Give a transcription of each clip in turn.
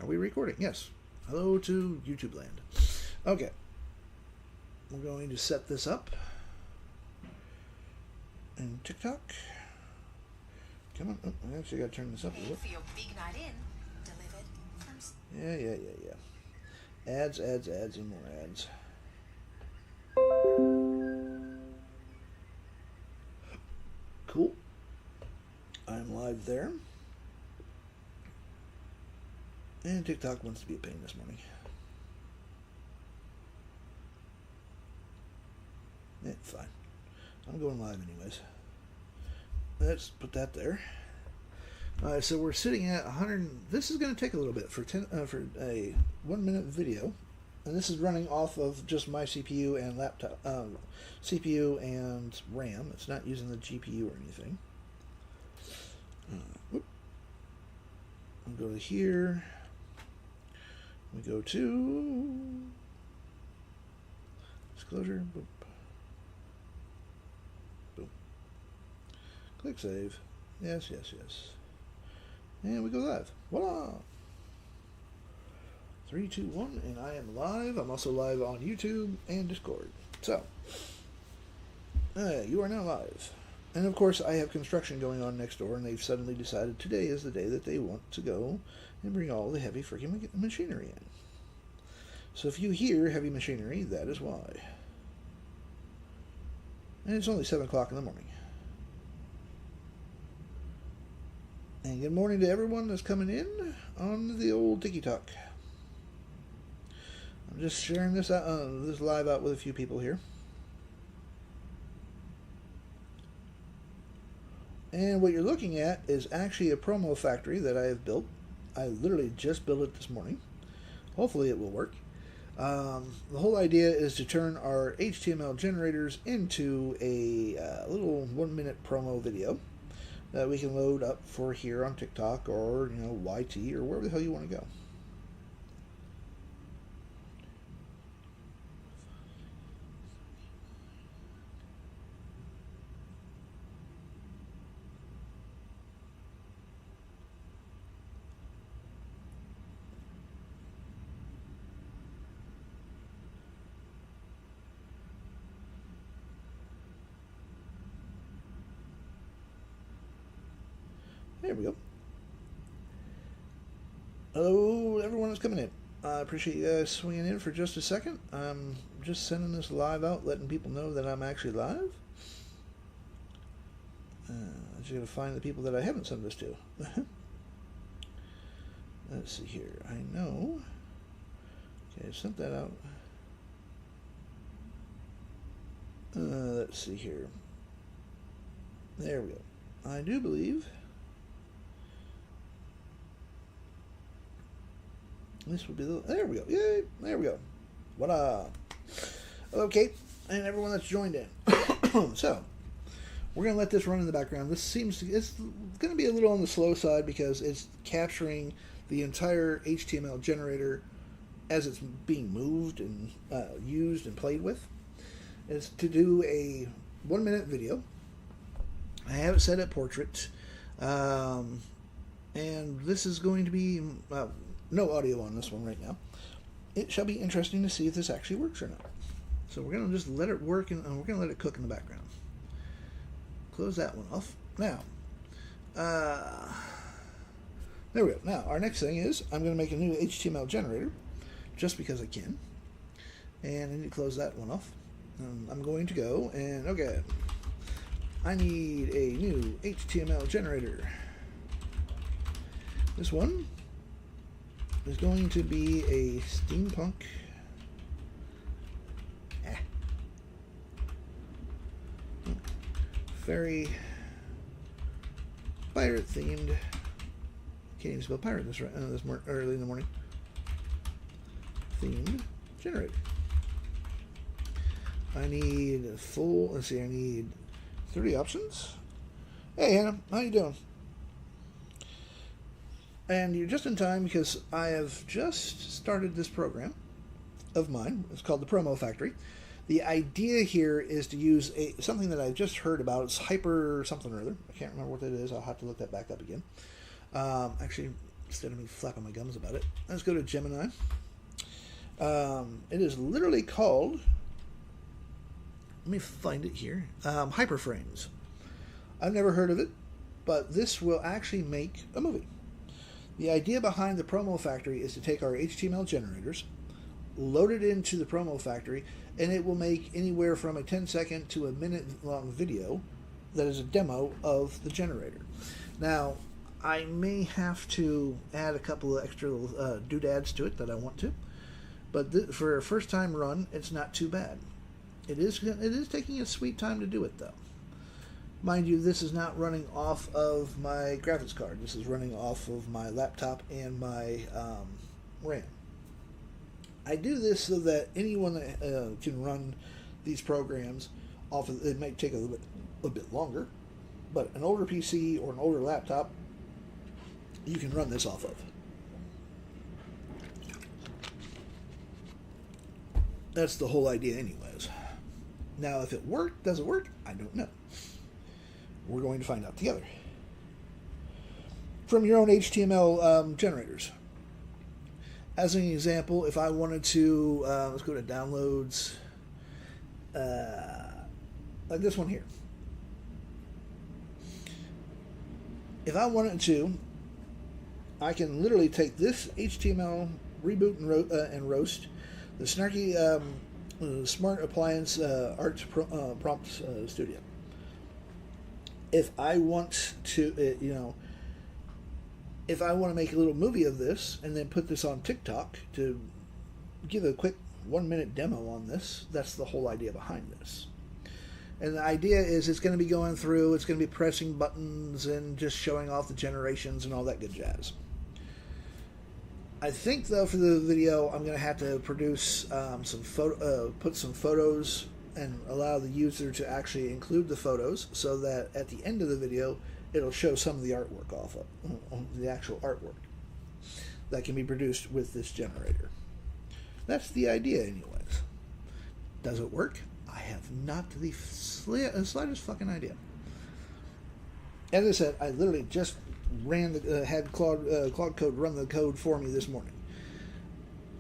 Are we recording? Yes. Hello to YouTube land. Okay. We're going to set this up. And TikTok. Come on. Oh, I actually got to turn this up a little. For your big night in, delivered from... Yeah. Ads, and more ads. Cool. I'm live there. And TikTok wants to be a pain this morning. Fine. I'm going live anyways. Let's put that there. Alright, so we're sitting at 100. This is going to take a little bit for a 1 minute video, and this is running off of just my CPU and laptop, CPU and RAM. It's not using the GPU or anything. I'll go to here. We go to disclosure. Boop. Boom. Click save. Yes. And we go live. Voila! 3, 2, 1, and I am live. I'm also live on YouTube and Discord. So, you are now live. And of course, I have construction going on next door, and they've suddenly decided today is the day that they want to go and bring all the heavy freaking machinery in. So if you hear heavy machinery, that is why. And it's only 7 o'clock in the morning. And good morning to everyone that's coming in on the old TikTok. I'm just sharing this out, this live out with a few people here. And what you're looking at is actually a promo factory that I have built. I literally just built it this morning. Hopefully it will work. The whole idea is to turn our HTML generators into a little 1 minute promo video that we can load up for here on TikTok or, YT or wherever the hell you want to go. There we go. Hello, everyone that's coming in. I appreciate you guys swinging in for just a second. I'm just sending this live out, letting people know that I'm actually live. I just got to find the people that I haven't sent this to. Let's see here. I know. Okay, I sent that out. Let's see here. There we go. I do believe this would be the... There we go. Yay! There we go. Voila! Okay, and everyone that's joined in. So, we're going to let this run in the background. This seems... It's going to be a little on the slow side because it's capturing the entire HTML generator as it's being moved and used and played with. It's to do a 1 minute video. I have it set at portrait. And this is going to be... no audio on this one right now. It shall be interesting to see if this actually works or not. So we're going to just let it work, and we're going to let it cook in the background. Close that one off. Now, there we go. Now, our next thing is I'm going to make a new HTML generator, just because I can. And I need to close that one off. I'm going to go and, okay, I need a new HTML generator. This one is going to be a steampunk very pirate themed. Can't even spell pirate this early in the morning. Themed generator. I need a full. Let's see. I need 30 options. Hey Hannah, how you doing? And you're just in time because I have just started this program of mine. It's called the Promo Factory. The idea here is to use something that I just heard about. It's hyper something or other. I can't remember what that is. I'll have to look that back up again. Actually, instead of me flapping my gums about it. Let's go to Gemini. It is literally called, let me find it here, Hyperframes. I've never heard of it, but this will actually make a movie. The idea behind the Promo Factory is to take our HTML generators, load it into the Promo Factory, and it will make anywhere from a 10-second to a minute-long video that is a demo of the generator. Now, I may have to add a couple of extra doodads to it that I want to, but for a first-time run, it's not too bad. It is taking a sweet time to do it, though. Mind you, this is not running off of my graphics card. This is running off of my laptop and my RAM. I do this so that anyone that can run these programs off of, it might take a little bit longer, but an older PC or an older laptop, you can run this off of. That's the whole idea anyways. Now, if it does it work? I don't know. We're going to find out together. From your own HTML generators. As an example, if I wanted to, let's go to downloads, like this one here. If I wanted to, I can literally take this HTML, reboot and roast, the snarky Smart Appliance Art Prompt Studio. If I want to, if I want to make a little movie of this and then put this on TikTok to give a quick 1-minute demo on this, that's the whole idea behind this. And the idea is it's going to be going through, it's going to be pressing buttons and just showing off the generations and all that good jazz. I think, though, for the video, I'm going to have to produce put some photos and allow the user to actually include the photos so that at the end of the video, it'll show some of the artwork off of the actual artwork that can be produced with this generator. That's the idea, anyways. Does it work? I have not the slightest fucking idea. As I said, I literally just had Claude Code run the code for me this morning.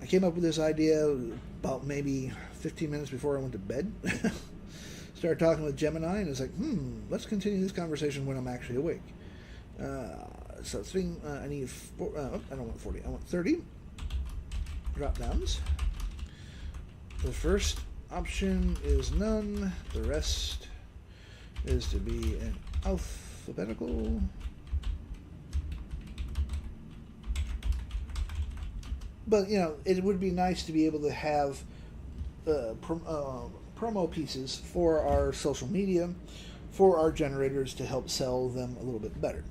I came up with this idea about maybe 15 minutes before I went to bed. Started talking with Gemini, and it's like, let's continue this conversation when I'm actually awake. So I need I don't want 40, I want 30 drop downs. The first option is none. The rest is to be an alphabetical. But, it would be nice to be able to have promo pieces for our social media, for our generators to help sell them a little bit better.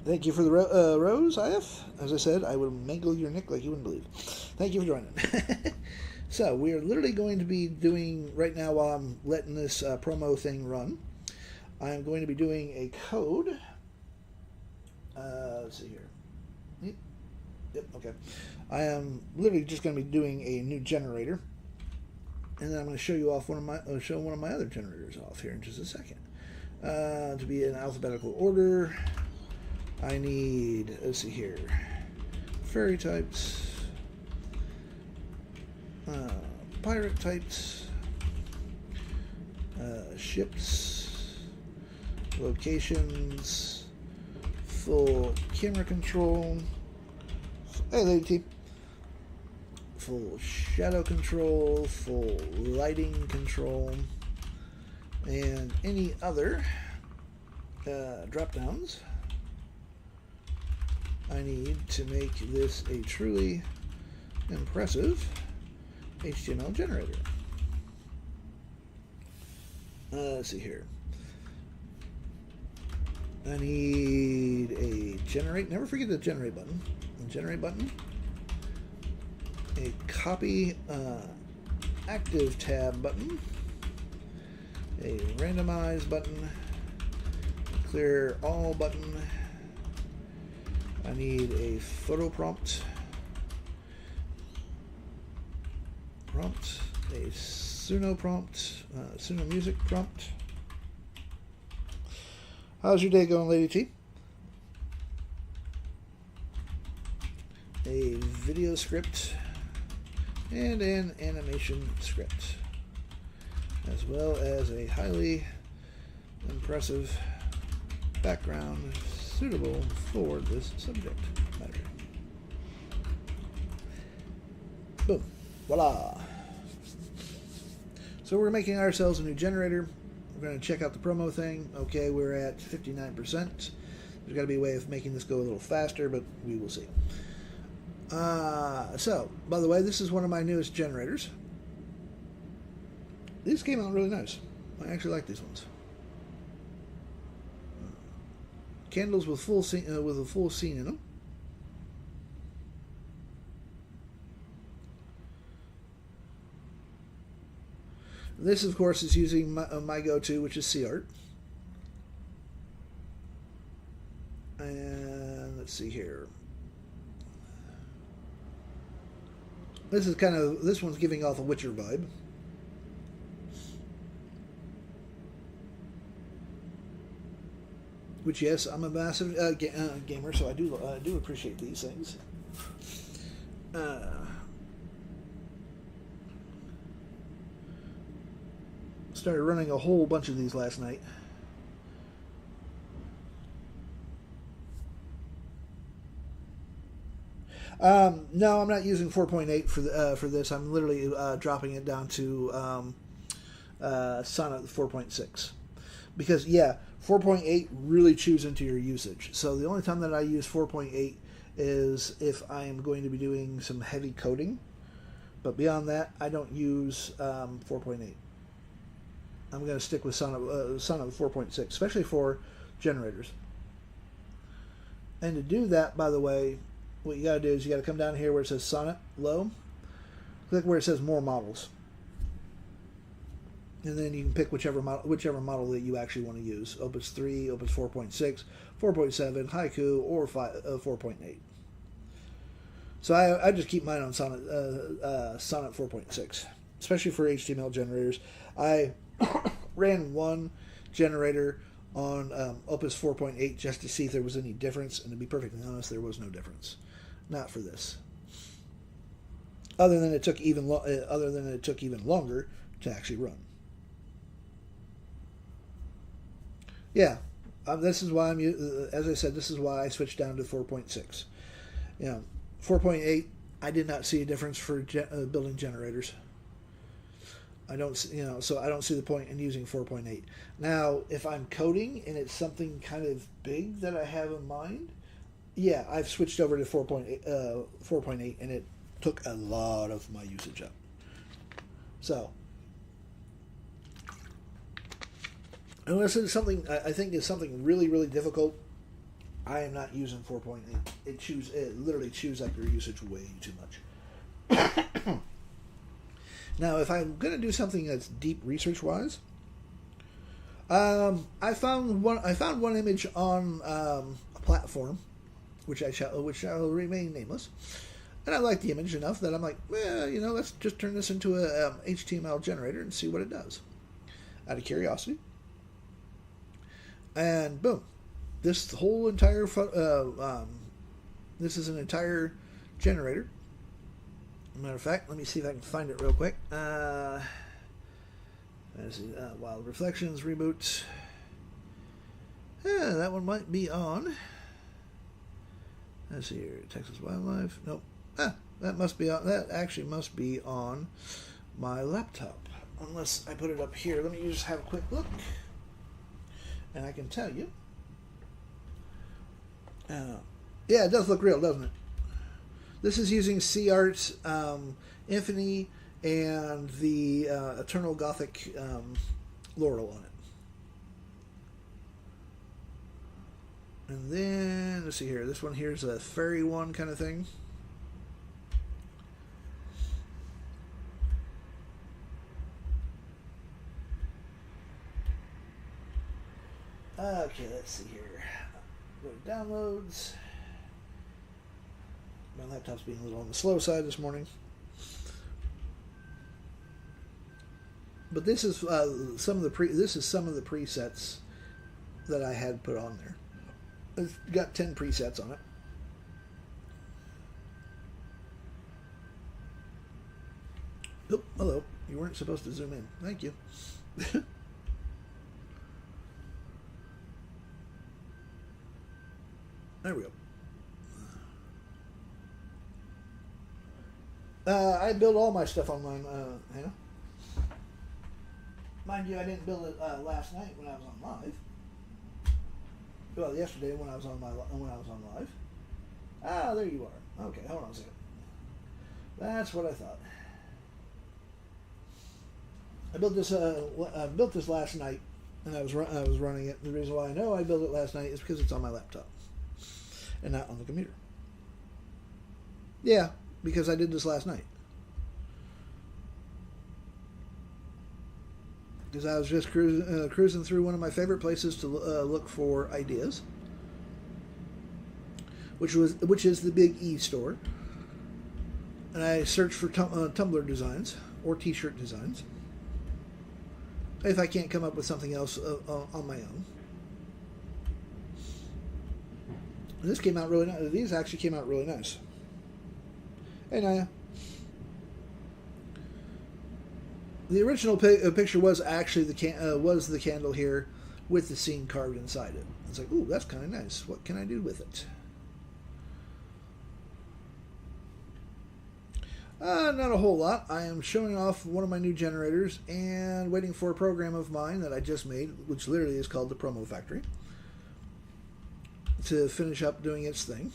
Thank you for the rose, IF. As I said, I would mangle your neck like you wouldn't believe. Thank you for joining. So, we are literally going to be doing, right now while I'm letting this promo thing run, I am going to be doing a code. Let's see here. Yep, okay. I am literally just going to be doing a new generator, and then I'm going to show you off one of my other generators off here in just a second. To be in alphabetical order, I need, let's see here, fairy types, pirate types, ships, locations, full camera control. Hey, Lady T. Full shadow control, full lighting control, and any other drop downs. I need to make this a truly impressive HTML generator. Let's see here. I need a generate. Never forget the generate button. Generate button, a copy active tab button, a randomize button, a clear all button. I need a photo prompt, a Suno prompt, Suno music prompt. How's your day going, Lady T? a video script, and an animation script, as well as a highly impressive background suitable for this subject matter. Boom. Voila. So we're making ourselves a new generator. We're going to check out the promo thing. Okay, we're at 59%. There's got to be a way of making this go a little faster, but we will see. So, by the way, this is one of my newest generators. These came out really nice. I actually like these ones. Candles with full scene, with a full scene in them. This, of course, is using my go-to, which is CArt. And let's see here. This one's giving off a Witcher vibe. Which, yes, I'm a massive gamer, so I do appreciate these things. Started running a whole bunch of these last night. No, I'm not using 4.8 for this. I'm literally dropping it down to Sonnet 4.6 because 4.8 really chews into your usage. So the only time that I use 4.8 is if I am going to be doing some heavy coding, but beyond that, I don't use 4.8. I'm going to stick with Sonnet 4.6, especially for generators. And to do that, by the way, what you got to do is you got to come down here where it says Sonnet Low. Click where it says More Models. And then you can pick whichever model that you actually want to use. Opus 3, Opus 4.6, 4.7, Haiku, or 4.8. So I just keep mine on Sonnet 4.6, especially for HTML generators. I ran one generator on Opus 4.8 just to see if there was any difference, and to be perfectly honest, there was no difference. Not for this. Other than it took even longer to actually run. Yeah, this is why as I said, this is why I switched down to 4.6. 4.8, I did not see a difference for building generators. I don't, so I don't see the point in using 4.8. Now, if I'm coding and it's something kind of big that I have in mind, yeah, I've switched over to 4.8, and it took a lot of my usage up. So, unless it's something I think is something really, really difficult, I am not using 4.8. It literally chews up your usage way too much. Now, if I'm going to do something that's deep research-wise, I found one image on a platform, which shall remain nameless, and I like the image enough that I'm like, let's just turn this into a HTML generator and see what it does, out of curiosity. And boom, this whole entire this is an entire generator. Matter of fact, let me see if I can find it real quick. Let's see, Wild Reflections reboot. Yeah, that one might be on. Let's see here, Texas Wildlife. Nope. That must be on. That actually must be on my laptop, unless I put it up here. Let me just have a quick look, and I can tell you. Yeah, it does look real, doesn't it? This is using CArt, Infinity, and the Eternal Gothic Laurel on it. And then, let's see here. This one here is a fairy one kind of thing. Okay, let's see here. Go to downloads. My laptop's being a little on the slow side this morning. But this is some of the presets that I had put on there. It's got 10 presets on it. Oh, hello. You weren't supposed to zoom in. Thank you. There we go. I build all my stuff online, Hannah. Mind you, I didn't build it last night when I was on live. Well, yesterday when I was on live. Ah, there you are. Okay, hold on a second. That's what I thought. I built this last night, and I was running it. The reason why I know I built it last night is because it's on my laptop and not on the computer. Yeah, because I did this last night. Because I was just cruising through one of my favorite places to look for ideas, which is the Big E store, and I searched for Tumblr designs or T-shirt designs. If I can't come up with something else on my own, and this came out really nice. These actually came out really nice. Hey, Naya. The original picture was actually the candle here with the scene carved inside it. It's like, ooh, that's kind of nice. What can I do with it? Not a whole lot. I am showing off one of my new generators and waiting for a program of mine that I just made, which literally is called the Promo Factory, to finish up doing its thing.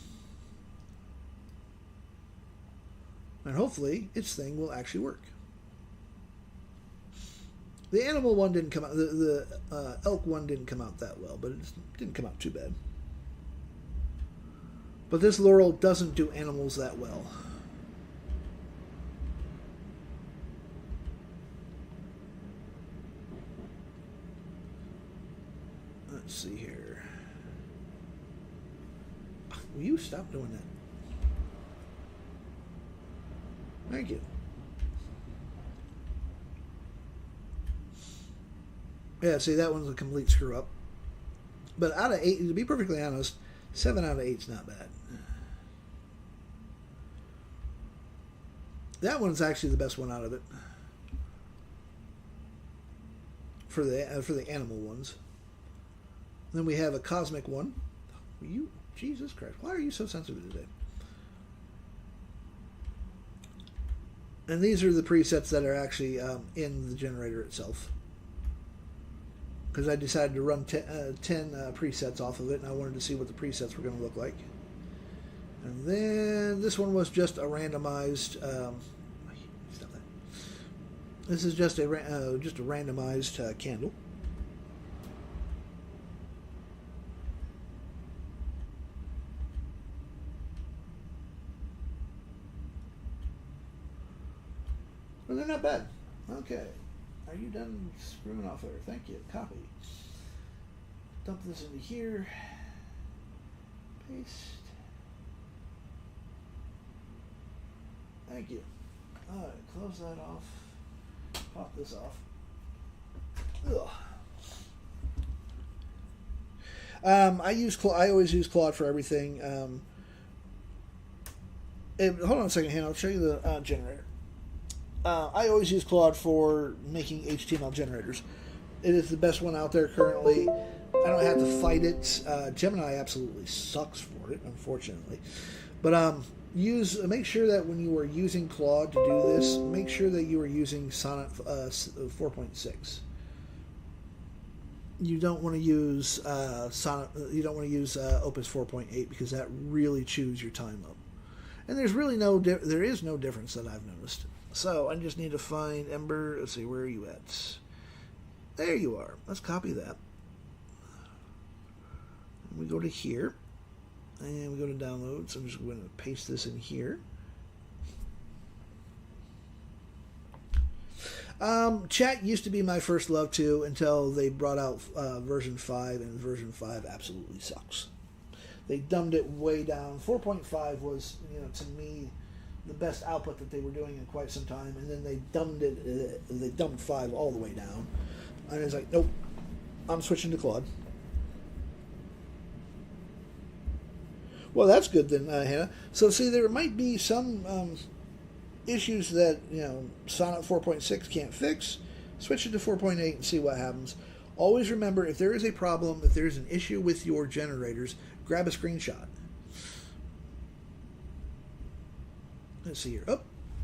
And hopefully its thing will actually work. The animal one didn't come out. The elk one didn't come out that well, but it didn't come out too bad. But this Laurel doesn't do animals that well. Let's see here. Will you stop doing that? Thank you. Yeah, see, that one's a complete screw up. But out of 8, to be perfectly honest, 7 out of 8 is not bad. That one's actually the best one out of it. For the animal ones. Then we have a cosmic one. Jesus Christ, why are you so sensitive today? And these are the presets that are actually in the generator itself. Because I decided to run 10 presets off of it, and I wanted to see what the presets were going to look like. And then this one was just a randomized. Stop that. This is just a randomized candle. Well, they're not bad. Okay. Are you done screwing off there? Thank you. Copy. Dump this into here. Paste. Thank you. Alright, close that off. Pop this off. Ugh. I always use Claude for everything. Hold on a second, Hannah. I'll show you the generator. I always use Claude for making HTML generators. It is the best one out there currently. I don't have to fight it. Gemini absolutely sucks for it, unfortunately. But make sure that when you are using Claude to do this, make sure that you are using Sonnet 4.6. You don't want to use Sonnet. You don't want to use Opus 4.8 because that really chews your time up. And there's really there is no difference that I've noticed. So I just need to find Ember. Let's see, where are you at? There you are. Let's copy that. We go to here, and we go to downloads. I'm just going to paste this in here. Chat used to be my first love too until they brought out version 5, and version 5 absolutely sucks. They dumbed it way down. 4.5 was, to me, the best output that they were doing in quite some time, and then they dumbed 5 all the way down. And it's like, nope, I'm switching to Claude. Well, that's good then, Hannah. So, see, there might be some issues that Sonnet 4.6 can't fix, switch it to 4.8 and see what happens. Always remember, if there is a problem, if there's an issue with your generators, grab a screenshot. Let's see here. Oh,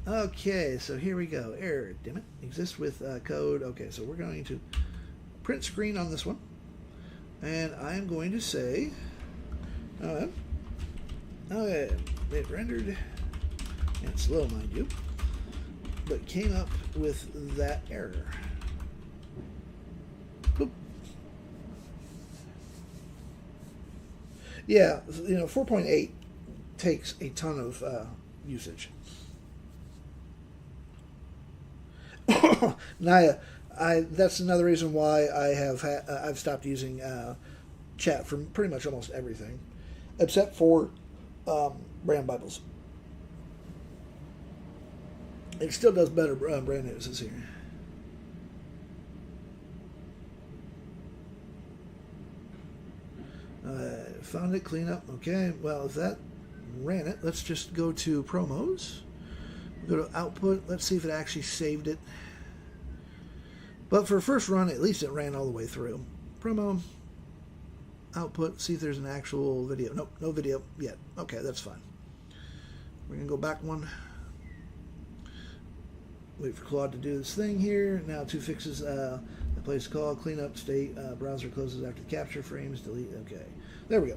okay, so here we go. Error, damn it. Exists with code. Okay, so we're going to print screen on this one. And I'm going to say, okay, it rendered, and slow, mind you, but came up with that error. Boop. Yeah, 4.8 takes a ton of usage. Naya, that's another reason why I've stopped using chat for pretty much almost everything, except for brand Bibles. It still does better brand news this here. Found it, clean up. Okay, well, if that ran it, let's just go to promos. Go to output. Let's see if it actually saved it. But for first run, at least it ran all the way through. Promo, output, see if there's an actual video. Nope, no video yet. Okay, that's fine. We're going to go back one. Wait for Claude to do this thing here. Now two fixes. The place call, clean up, state, browser closes after capture frames, delete. Okay, there we go.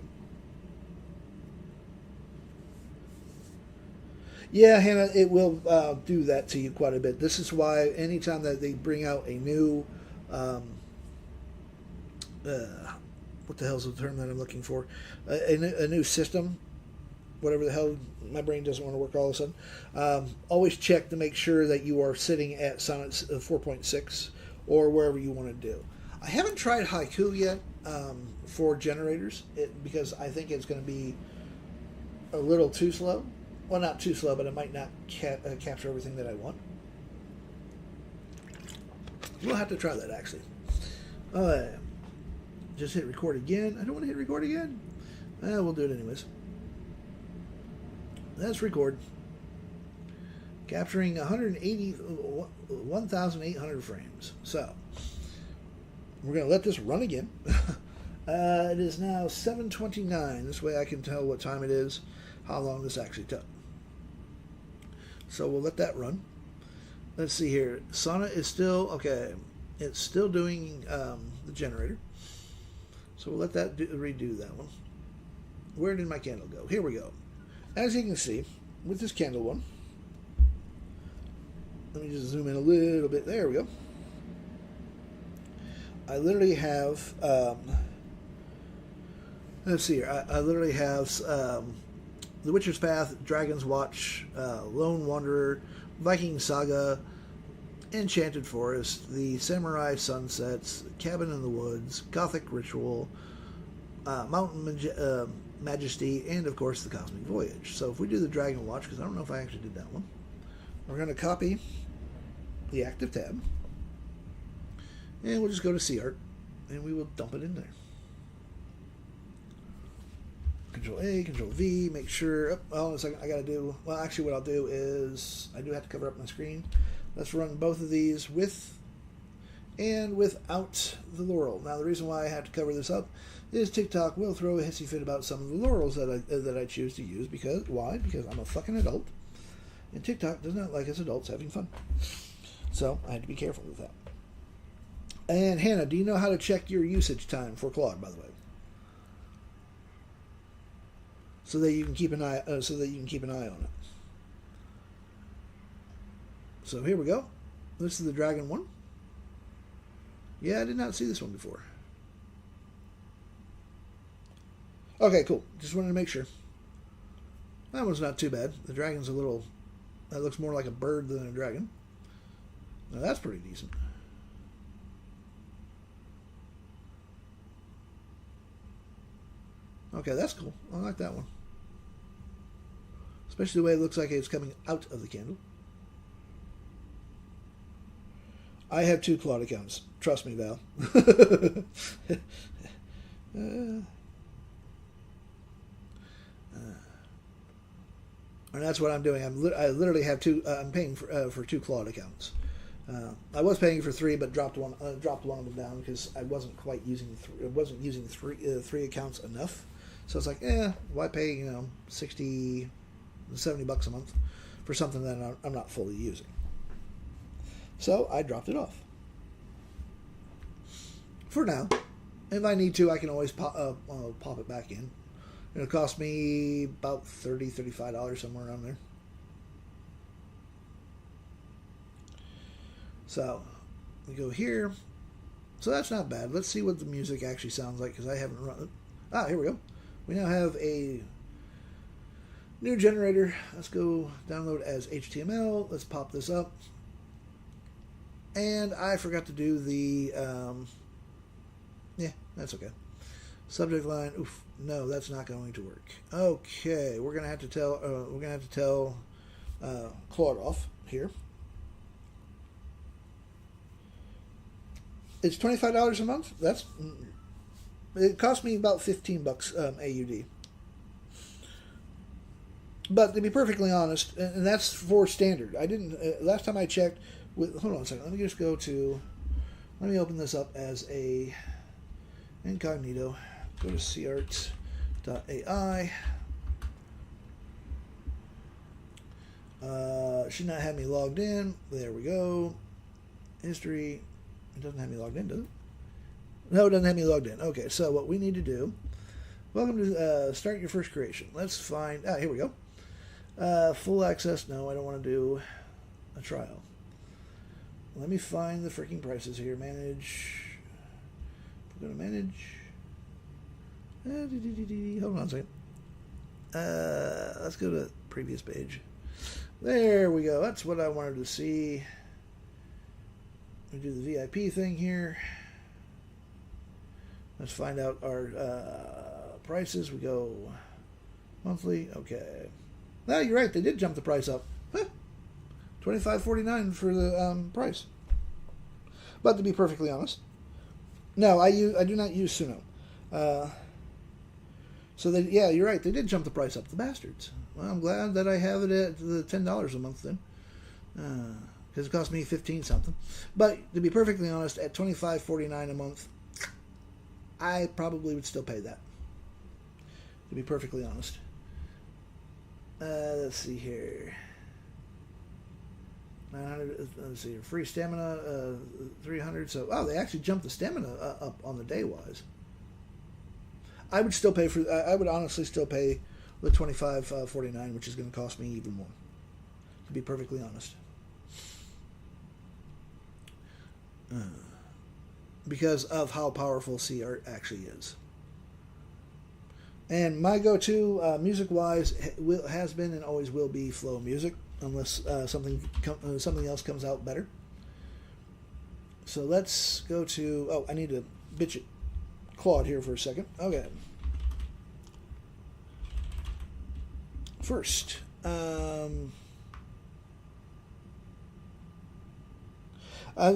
Yeah, Hannah, it will do that to you quite a bit. This is why anytime that they bring out a new, what the hell's the term that I'm looking for? A new system, whatever the hell, my brain doesn't want to work all of a sudden. Always check to make sure that you are sitting at Sonnet 4.6 or wherever you want to do. I haven't tried Haiku yet for generators because I think it's going to be a little too slow. Well, not too slow, but it might not capture everything that I want. We'll have to try that, actually. Just hit record again. I don't want to hit record again. We'll do it anyways. Let's record. Capturing 1,800 frames. So, we're going to let this run again. It is now 7:29. This way I can tell what time it is, how long this actually took. So we'll let that run. Let's see here. Sonnet is still, okay, it's still doing the generator. So we'll let that redo that one. Where did my candle go? Here we go. As you can see, with this candle one, let me just zoom in a little bit. There we go. I literally have, let's see here. I literally have The Witcher's Path, Dragon's Watch, Lone Wanderer, Viking Saga, Enchanted Forest, The Samurai Sunsets, Cabin in the Woods, Gothic Ritual, Mountain Majesty, and of course the Cosmic Voyage. So if we do the Dragon Watch, because I don't know if I actually did that one, we're going to copy the active tab, and we'll just go to CArt, and we will dump it in there. Control A, Control V, make sure, well, in a second, I got to do, well, actually what I'll do is, I do have to cover up my screen. Let's run both of these with and without the laurel. Now, the reason why I have to cover this up is TikTok will throw a hissy fit about some of the laurels that I choose to use. Because, why? Because I'm a fucking adult, and TikTok does not like us adults having fun. So, I had to be careful with that. And Hannah, do you know how to check your usage time for Claude, by the way? So that you can keep an eye on it. So here we go. This is the Dragon one. Yeah, I did not see this one before. Okay, cool. Just wanted to make sure. That one's not too bad. The dragon's a little, that looks more like a bird than a dragon. Now that's pretty decent. Okay, that's cool. I like that one. Especially the way it looks like it's coming out of the candle. I have 2 Claude accounts. Trust me, Val. And that's what I'm doing. I literally have two. I'm paying for two Claude accounts. I was paying for three, but dropped one of them down because I wasn't quite using. Three accounts enough. So it's like, why pay $60, $70 a month for something that I'm not fully using? So I dropped it off. For now, if I need to, I can always pop it back in. It'll cost me about $30, $35, somewhere around there. So we go here. So that's not bad. Let's see what the music actually sounds like because I haven't run it. Here we go. We now have a new generator. Let's go download as HTML. Let's pop this up. And I forgot to do the, that's okay. Subject line. Oof. No, that's not going to work. Okay, we're gonna have to tell Claude off here. It's $25 a month. It cost me about $15 AUD. But to be perfectly honest, and that's for standard. I didn't last time I checked. Hold on a second. Let me open this up as a incognito. Go to cart.ai. Should not have me logged in. There we go. History. It doesn't have me logged in, does it? No, it doesn't have me logged in. Okay, so what we need to do. Welcome to start your first creation. Let's find. Here we go. Full access. No, I don't want to do a trial. Let me find the freaking prices here. Manage. We're going to manage. Hold on a second. Let's go to previous page. There we go. That's what I wanted to see. We do the VIP thing here. Let's find out our prices. We go monthly. Okay. No, you're right. They did jump the price up. Huh. $25.49 for the price. But to be perfectly honest, no, I do not use Suno. So you're right. They did jump the price up, the bastards. Well, I'm glad that I have it at the $10 a month then, because it cost me 15 something. But to be perfectly honest, at $25.49 a month, I probably would still pay that. To be perfectly honest. Let's see here. 900. Let's see. Free stamina, 300. So, they actually jumped the stamina up on the day wise. I would still pay for. I would honestly still pay the $25.49, which is going to cost me even more. To be perfectly honest, because of how powerful CR actually is. And my go-to music-wise has been and always will be Flow music, unless something else comes out better. So let's go to. I need to bitch it. Claude here for a second. Okay. First,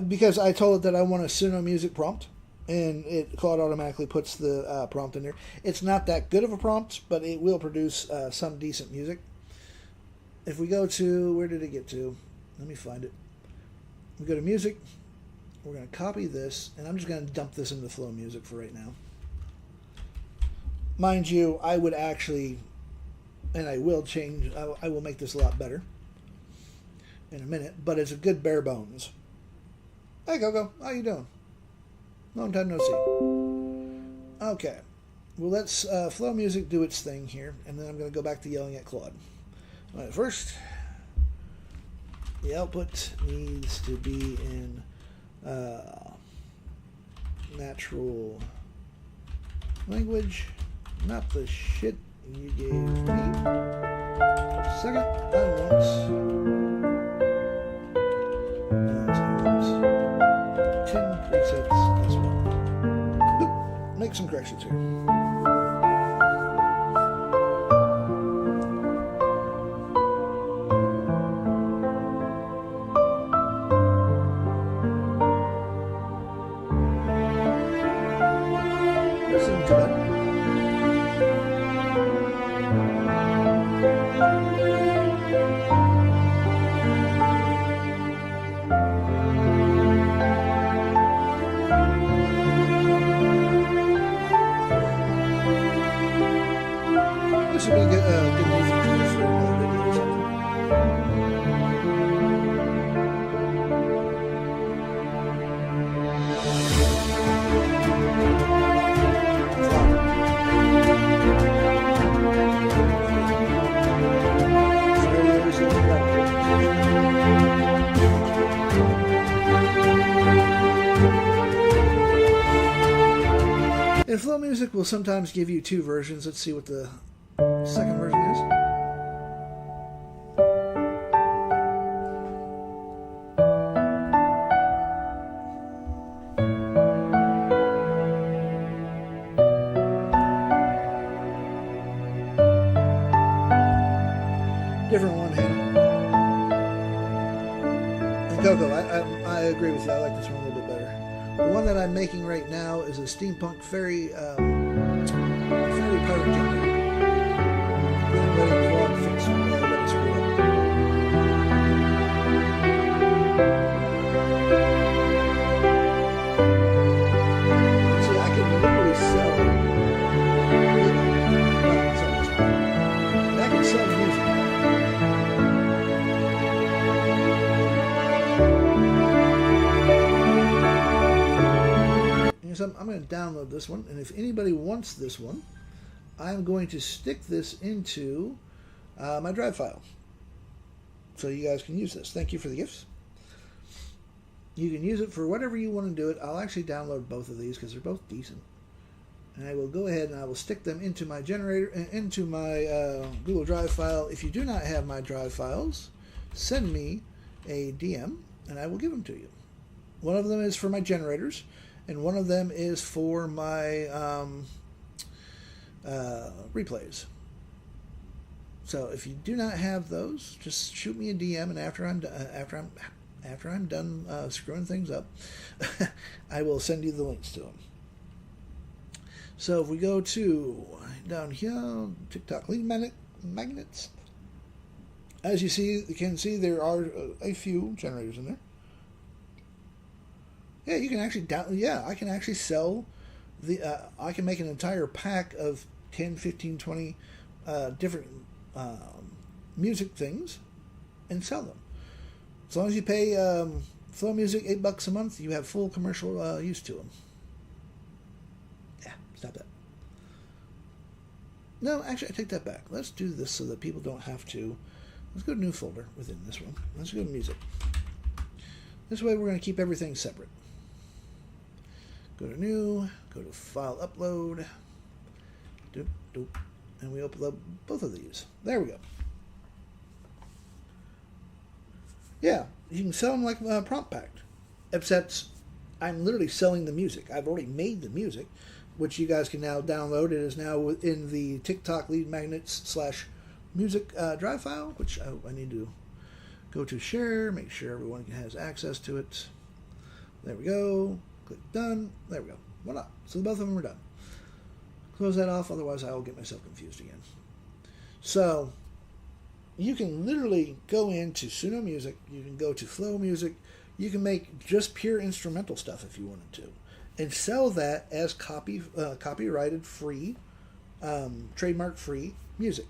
because I told it that I want a Suno music prompt, and Claude automatically puts the prompt in there. It's not that good of a prompt, but it will produce some decent music. If we go to, where did it get to? Let me find it. We go to music. We're going to copy this, and I'm just going to dump this into Flow music for right now. Mind you, I would actually, and I will change, I will make this a lot better in a minute, but it's a good bare bones. Hey, Gogo, how you doing? Long time no see. Okay, well, let's Flow music do its thing here, and then I'm going to go back to yelling at Claude. All right, first, the output needs to be in natural language, not the shit you gave me. Second, I want 10 presets as well. Boop. Make some corrections here. Music will sometimes give you two versions. Let's see what the second version is. Different one, Hannah. And Coco, I agree with you. I like this one a little bit better. The one that I'm making right now is a steampunk fairy pirate generator. I'm letting Claude fix what it's screwed up. See, I can literally sell. I can sell music. So I'm going to download this one, and if anybody wants this one, I'm going to stick this into my drive file, so you guys can use this. Thank you for the gifts. You can use it for whatever you want to do it. I'll actually download both of these because they're both decent, and I will go ahead and I will stick them into my generator, into my Google Drive file. If you do not have my drive files, send me a DM, and I will give them to you. One of them is for my generators, and one of them is for my replays. So if you do not have those, just shoot me a DM, and after I'm done screwing things up, I will send you the links to them. So if we go to down here, TikTok lead magnets, as you can see, there are a few generators in there. Yeah, you can actually I can actually sell I can make an entire pack of 10, 15, 20 different music things and sell them. As long as you pay Flow Music $8 a month, you have full commercial use to them. Yeah, stop that. No, actually, I take that back. Let's do this so that people don't have to. Let's go to new folder within this one. Let's go to music. This way, we're going to keep everything separate. Go to new, go to file upload, and we upload both of these. There we go. Yeah, you can sell them like prompt packed, except I'm literally selling the music. I've already made the music, which you guys can now download. It is now in the TikTok lead magnets / music drive file, which I need to go to share, make sure everyone has access to it. There we go. Click done. There we go. Voila. So both of them are done. Close that off, otherwise I will get myself confused again. So you can literally go into Suno Music, you can go to Flow Music, you can make just pure instrumental stuff if you wanted to, and sell that as copyrighted free, trademark free music.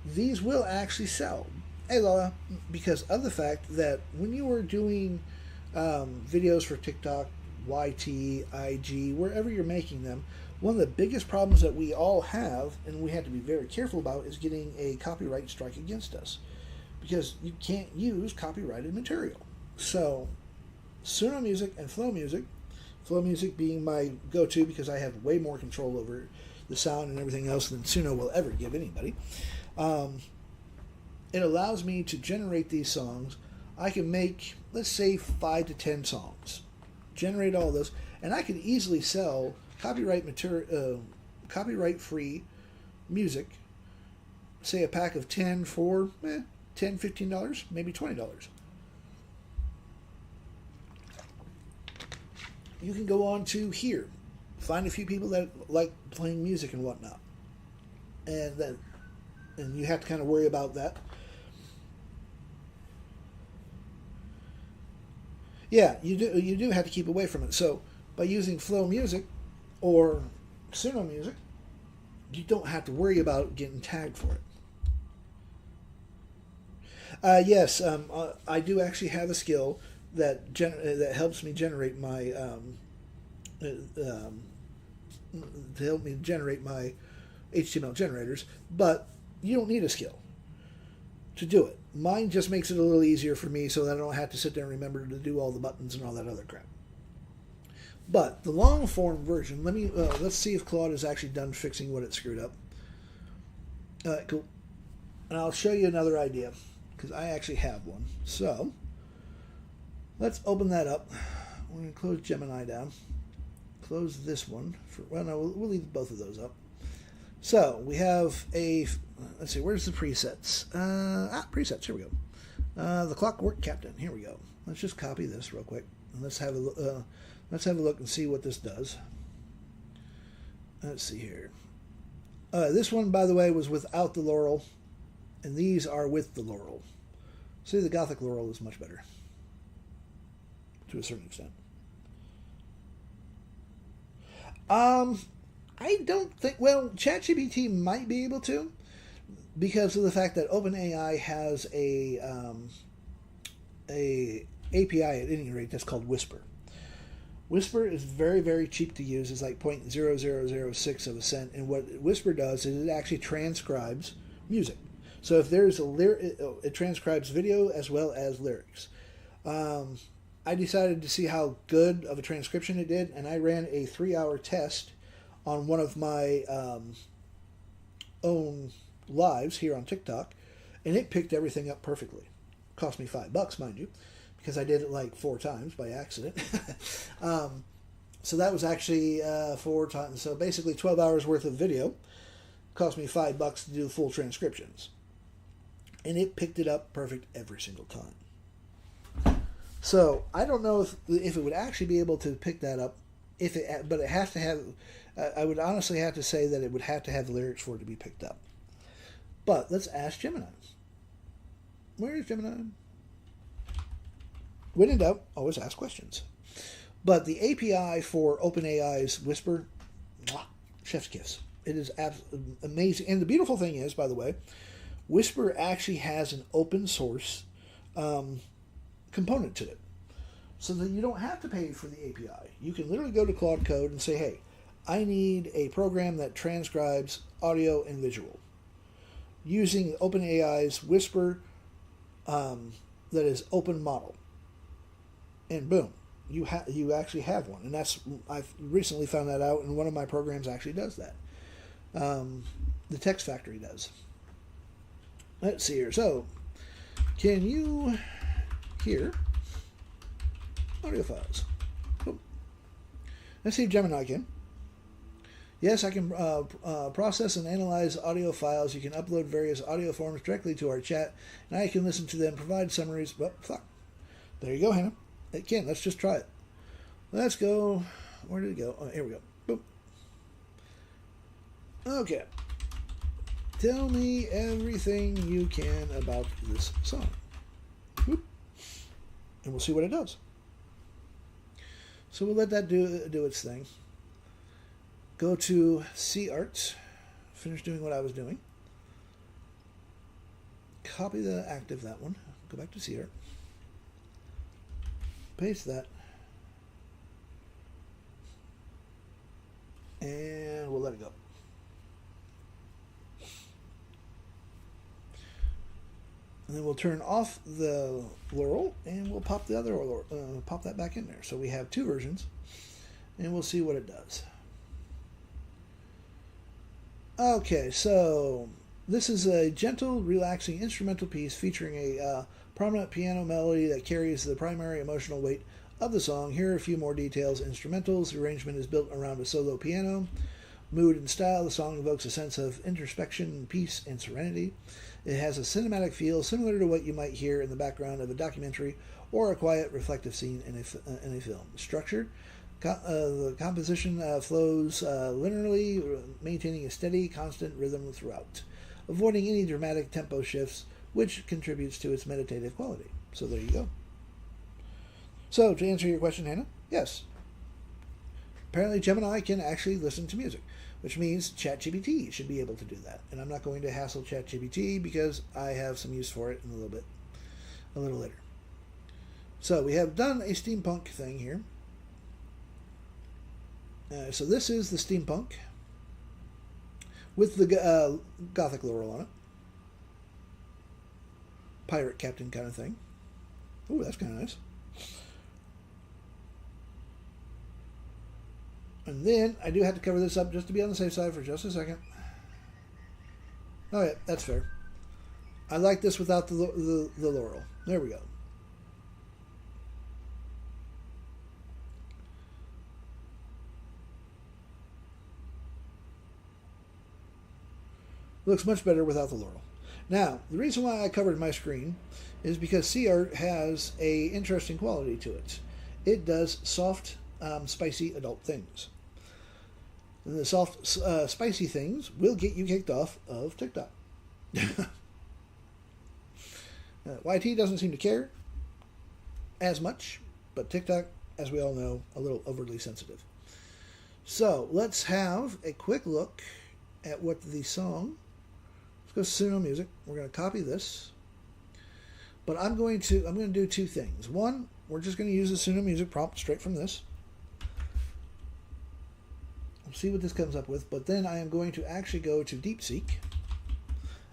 These will actually sell. Hey Lola, because of the fact that when you were doing videos for TikTok, YT, IG, wherever you're making them, one of the biggest problems that we all have, and we have to be very careful about, is getting a copyright strike against us, because you can't use copyrighted material. So Suno Music and Flow Music being my go-to because I have way more control over the sound and everything else than Suno will ever give anybody. It allows me to generate these songs. I can make, let's say, 5 to 10 songs, generate all those, and I can easily sell copyright-free music, say a pack of 10 for $10, $15, maybe $20. You can go on to here, find a few people that like playing music and whatnot, and you have to kind of worry about that. Yeah, you do have to keep away from it. So by using Flow Music or Suno Music, you don't have to worry about getting tagged for it. Yes, I do actually have a skill that helps me generate my HTML generators, but you don't need a skill to do it. Mine just makes it a little easier for me so that I don't have to sit there and remember to do all the buttons and all that other crap. But the long form version, let's see if Claude is actually done fixing what it screwed up. Cool. And I'll show you another idea, because I actually have one. So, let's open that up. We're going to close Gemini down. Close this one. We'll leave both of those up. So, we have let's see, where's the presets? Presets, here we go. The Clockwork Captain, here we go. Let's just copy this real quick. And let's have a look and see what this does. Let's see here. This one, by the way, was without the laurel, and these are with the laurel. See, the Gothic laurel is much better, to a certain extent. I don't think. Well, ChatGPT might be able to, because of the fact that OpenAI has a API at any rate that's called Whisper. Whisper is very, very cheap to use. It's like 0.0006 of a cent. And what Whisper does is it actually transcribes music. So if there's it transcribes video as well as lyrics. I decided to see how good of a transcription it did, and I ran a 3-hour test on one of my own lives here on TikTok, and it picked everything up perfectly. Cost me $5, mind you, because I did it like 4 times by accident. So that was actually 4 times. So basically 12 hours worth of video cost me $5 to do full transcriptions. And it picked it up perfect every single time. So I don't know if it would actually be able to pick that up, but it has to have. I would honestly have to say that it would have to have lyrics for it to be picked up. But let's ask Gemini. Where is Gemini? When in doubt, always ask questions. But the API for OpenAI's Whisper, chef's kiss. It is absolutely amazing. And the beautiful thing is, by the way, Whisper actually has an open source component to it. So that you don't have to pay for the API. You can literally go to Claude Code and say, hey, I need a program that transcribes audio and visual. Using OpenAI's Whisper that is open model. And boom, you actually have one. And I've recently found that out, and one of my programs actually does that. The Text Factory does. Let's see here. So, can you hear audio files? Boom. Let's see if Gemini can. Yes, I can process and analyze audio files. You can upload various audio forms directly to our chat, and I can listen to them, provide summaries. But fuck. There you go, Hannah. It can. Let's just try it. Let's go. Where did it go? Oh, here we go. Boom. Okay. Tell me everything you can about this song. Boop. And we'll see what it does. So we'll let that do its thing. Go to C Arts. Finish doing what I was doing. Copy the active, that one. Go back to C Art. Paste that. And we'll let it go. And then we'll turn off the Laurel, and we'll pop the other pop that back in there. So we have 2 versions, and we'll see what it does. Okay, so this is a gentle, relaxing instrumental piece featuring a prominent piano melody that carries the primary emotional weight of the song. Here are a few more details. Instrumentals. The arrangement is built around a solo piano. Mood and style. The song evokes a sense of introspection, peace, and serenity. It has a cinematic feel similar to what you might hear in the background of a documentary or a quiet, reflective scene in a film. Structured. The composition flows linearly, maintaining a steady, constant rhythm throughout, avoiding any dramatic tempo shifts, which contributes to its meditative quality. So there you go. So, to answer your question, Hannah, yes. Apparently Gemini can actually listen to music, which means ChatGPT should be able to do that. And I'm not going to hassle ChatGPT because I have some use for it in a little later. So we have done a steampunk thing here. So this is the steampunk with the Gothic laurel on it. Pirate captain kind of thing. Oh, that's kind of nice. And then I do have to cover this up just to be on the safe side for just a second. Oh yeah, that's fair. I like this without the laurel. There we go. Looks much better without the laurel. Now, the reason why I covered my screen is because sea art has a interesting quality to it. It does soft, spicy adult things. And the soft, spicy things will get you kicked off of TikTok. YT doesn't seem to care as much, but TikTok, as we all know, a little overly sensitive. So let's have a quick look at what the song. Let's go to Suno Music. We're going to copy this, but I'm going to do two things. One, we're just going to use the Suno Music prompt straight from this. We'll see what this comes up with, but then I am going to actually go to DeepSeek,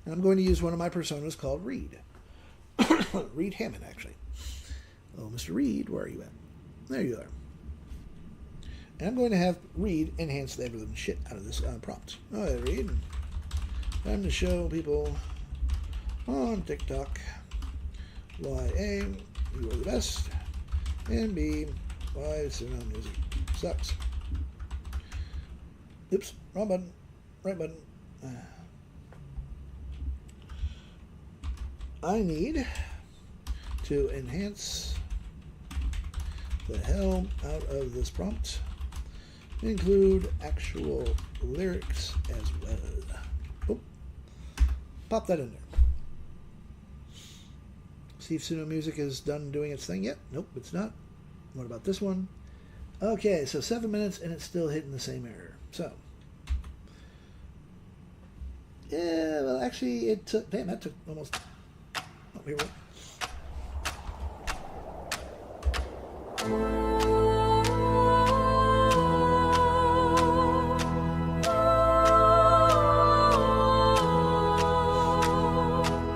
and I'm going to use one of my personas called Reed. Reed Hammond, actually. Oh, Mr. Reed, where are you at? There you are. And I'm going to have Reed enhance the ever-living shit out of this prompt. Oh, yeah, Reed. Time to show people on TikTok why A, you are the best, and B, why Suno Music sucks. Oops, wrong button. Right button. I need to enhance the hell out of this prompt. Include actual lyrics as well. Oh, pop that in there. See if Suno Music is done doing its thing yet. Nope, it's not. What about this one? Okay, so 7 minutes and it's still hitting the same error. So, yeah, well, actually, it took. Damn, that took almost. Oh, here we go.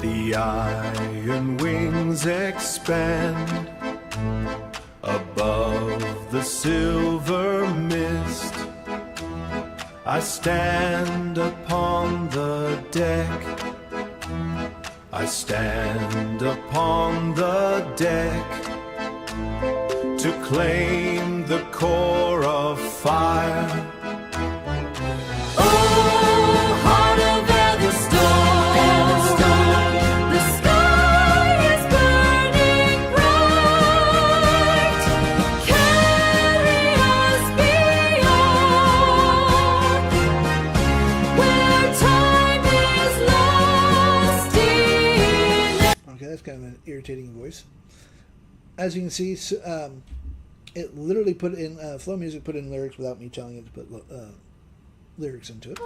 The iron wings expand above the silver mist. I stand upon the deck. I stand upon the deck to claim the core of fire. Oh, heart of ever storm, the sky is burning bright. Carry us beyond where time is lost in. Okay, that's kind of an irritating voice. As you can see, it literally put in Flow Music put in lyrics without me telling it to put lyrics into it.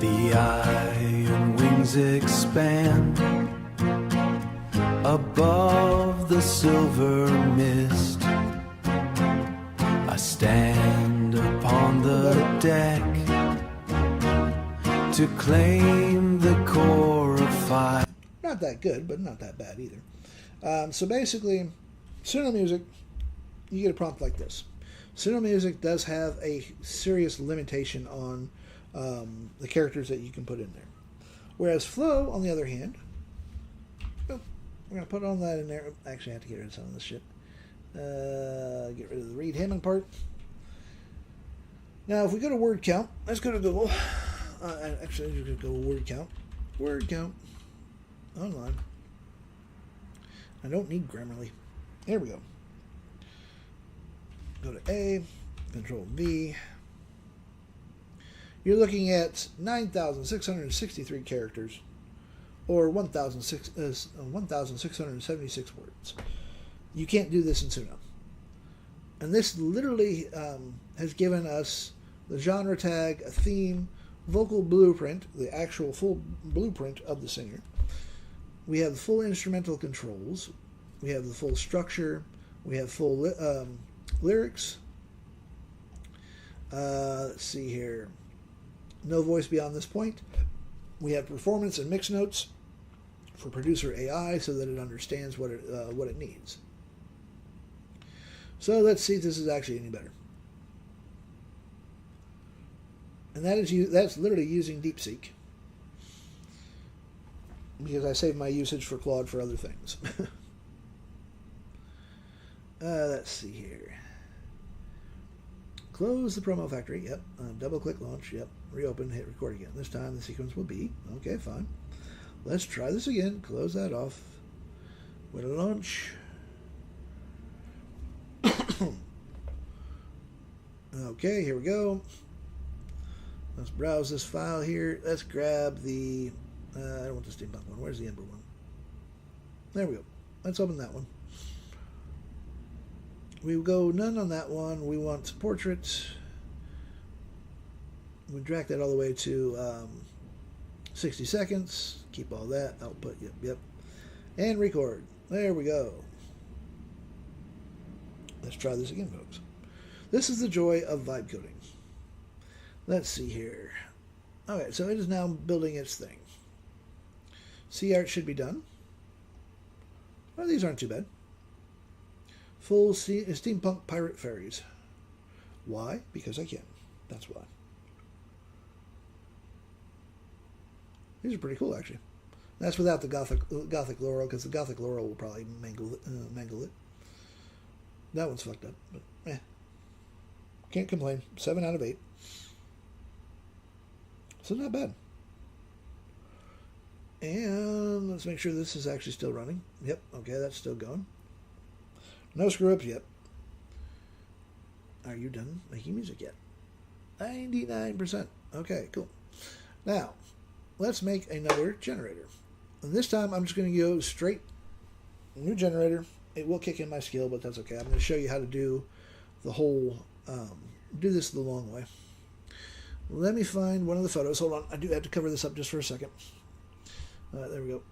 The iron wings expand above the silver mist. I stand upon the deck to claim the core of fire. Not that good, but not that bad either. So basically, Suno Music, you get a prompt like this. Suno Music does have a serious limitation on the characters that you can put in there. Whereas Flow, on the other hand, we're going to put all that in there. Actually, I have to get rid of some of this shit. Get rid of the Reed Hammond part. Now, if we go to word count, let's go to Google. Actually, I'm just going to go word count. Word count. Online. I don't need Grammarly. Here we go. Go to A, Control V. You're looking at 9,663 characters, or 1,676 words. You can't do this in Suno. And this literally has given us the genre tag, a theme, vocal blueprint, the actual full blueprint of the singer. We have the full instrumental controls. We have the full structure, We have full lyrics. Let's see here. No voice beyond this point. We have performance and mix notes for producer AI so that it understands what it needs. So let's see if this is actually any better. And that's literally using DeepSeek, because I save my usage for Claude for other things. Let's see here. Close the promo factory. Yep. Double click launch. Yep. Reopen. Hit record again. This time the sequence will be. Okay, fine. Let's try this again. Close that off. With a launch. Okay, here we go. Let's browse this file here. Let's grab the... I don't want the steampunk one. Where's the ember one? There we go. Let's open that one. We will go none on that one. We want portrait. We drag that all the way to 60 seconds. Keep all that. Output. Yep. And record. There we go. Let's try this again, folks. This is the joy of vibe coding. Let's see here. Okay, so it is now building its thing. C art should be done. Well, these aren't too bad. Full steampunk pirate fairies. Why? Because I can. That's why. These are pretty cool, actually. That's without the gothic laurel, because the gothic laurel will probably mangle it. That one's fucked up, but can't complain. 7 out of 8. So not bad. And let's make sure this is actually still running. Yep. Okay, that's still going. No screw ups yet. Are you done making music yet? 99%. Okay, cool. Now, let's make another generator. And this time I'm just going to go straight new generator. It will kick in my skill, but that's okay. I'm going to show you how to do the whole, do this the long way. Let me find one of the photos. Hold on. I do have to cover this up just for a second. There we go.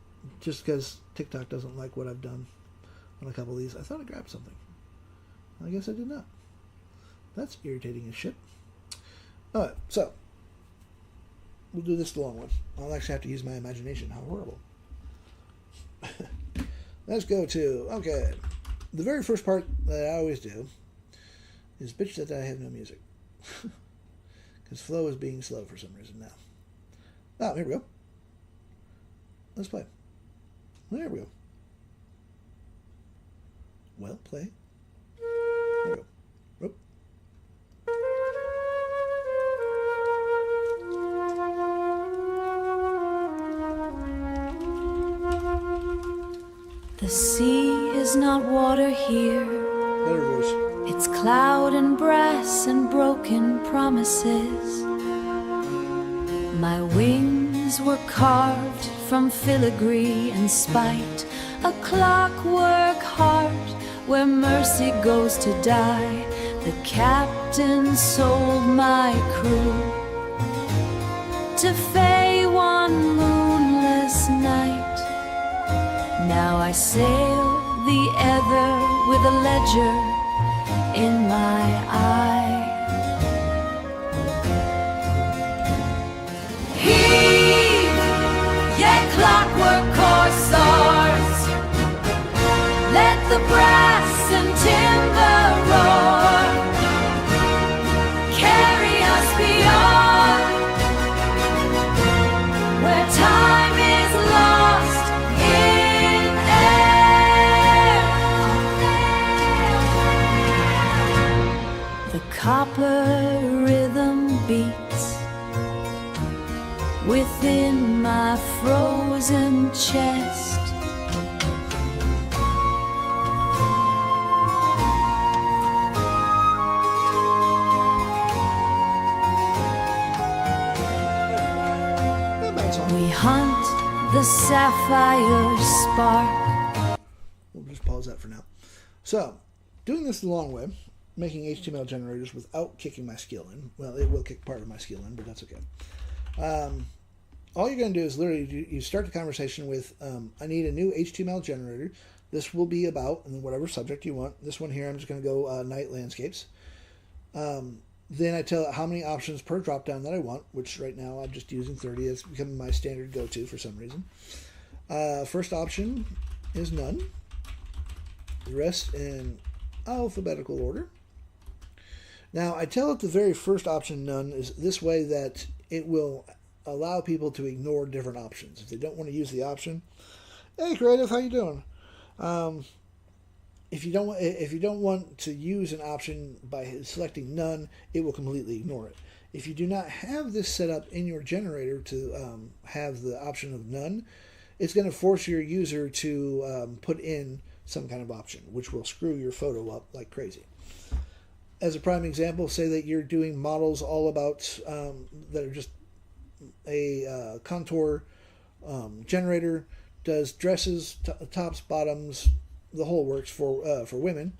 Just because TikTok doesn't like what I've done on a couple of these. I thought I grabbed something. I guess I did not. That's irritating as shit. Alright, so we'll do this the long one. I'll actually have to use my imagination. How horrible. Let's go to, okay, the very first part that I always do is bitch that I have no music. Because Flow is being slow for some reason now. Oh, here we go. Let's play. There we go. Well, play. There we go. Oop. The sea is not water here. Better voice. It's cloud and brass and broken promises. My wings were carved from filigree and spite, a clockwork heart where mercy goes to die. The captain sold my crew to Fay one moonless night. Now I sail the ether with a ledger in my eye. Heave, ye clockwork corsairs, let the brass and timber roar, carry us beyond where time is lost in air. The copper rhythm beats within my frozen chest. We hunt the sapphire spark. We'll just pause that for now. So, doing this the long way, making HTML generators without kicking my skill in. Well, it will kick part of my skill in, but that's okay. All you're going to do is literally, you start the conversation with, I need a new HTML generator This will be about, and then whatever subject you want. This one here, I'm just going to go night landscapes. Then I tell it how many options per drop down that I want, which right now I'm just using 30. It's becoming my standard go-to for some reason. First option is none. The rest in alphabetical order. Now I tell it the very first option, none, is this way that it will allow people to ignore different options. If they don't want to use the option, hey creative, how you doing? If you don't want to use an option by selecting none, it will completely ignore it. If you do not have this set up in your generator to have the option of none, it's going to force your user to put in some kind of option, which will screw your photo up like crazy. As a prime example, say that you're doing models all about that are just a contour generator, does dresses, tops, bottoms, the whole works for women.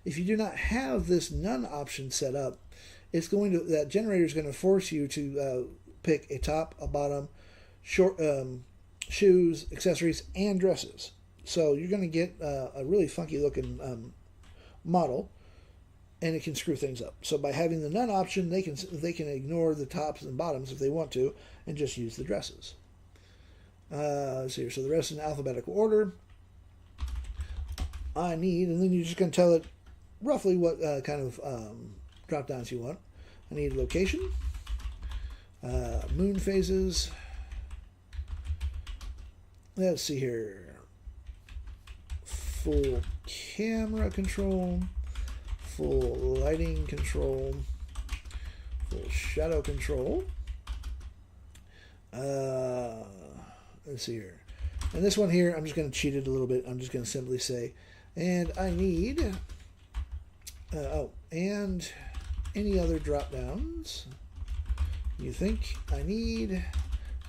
If you do not have this none option set up, that generator is going to force you to pick a top, a bottom, short shoes, accessories, and dresses. So you're going to get a really funky looking model, and it can screw things up. So by having the none option, they can ignore the tops and bottoms if they want to, and just use the dresses. Let's see here. So the rest in alphabetical order. I need, and then you're just going to tell it roughly what kind of drop downs you want. I need location, moon phases. Let's see here. Full camera control, full lighting control, full shadow control. Let's see here. And this one here, I'm just going to cheat it a little bit. I'm just going to simply say, and I need, and any other drop downs you think I need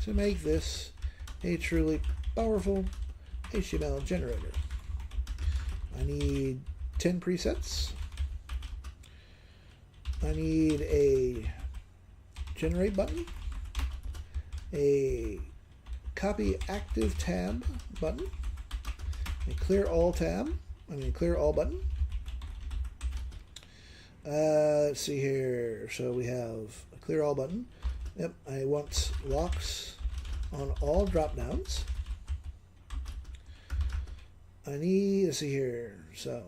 to make this a truly powerful HTML generator. I need 10 presets. I need a generate button, a copy active tab button, a clear all button. Let's see here. So we have a clear all button. Yep, I want locks on all drop downs. Let's see here. So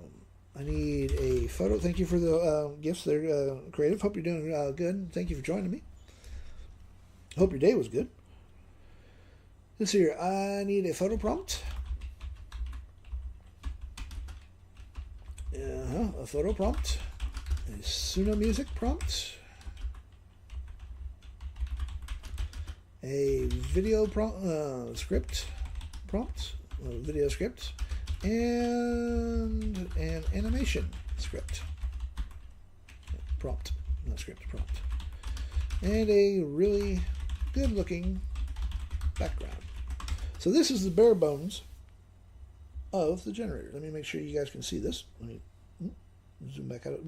I need a photo. Thank you for the gifts. They're creative. Hope you're doing good. Thank you for joining me. Hope your day was good. Let's see here. I need a photo prompt. A photo prompt. A Suno music prompt. A video script prompt. A video script. And an animation script. Prompt. Not script, prompt. And a really good looking background. So this is the bare bones of the generator. Let me make sure you guys can see this. Let me zoom back out.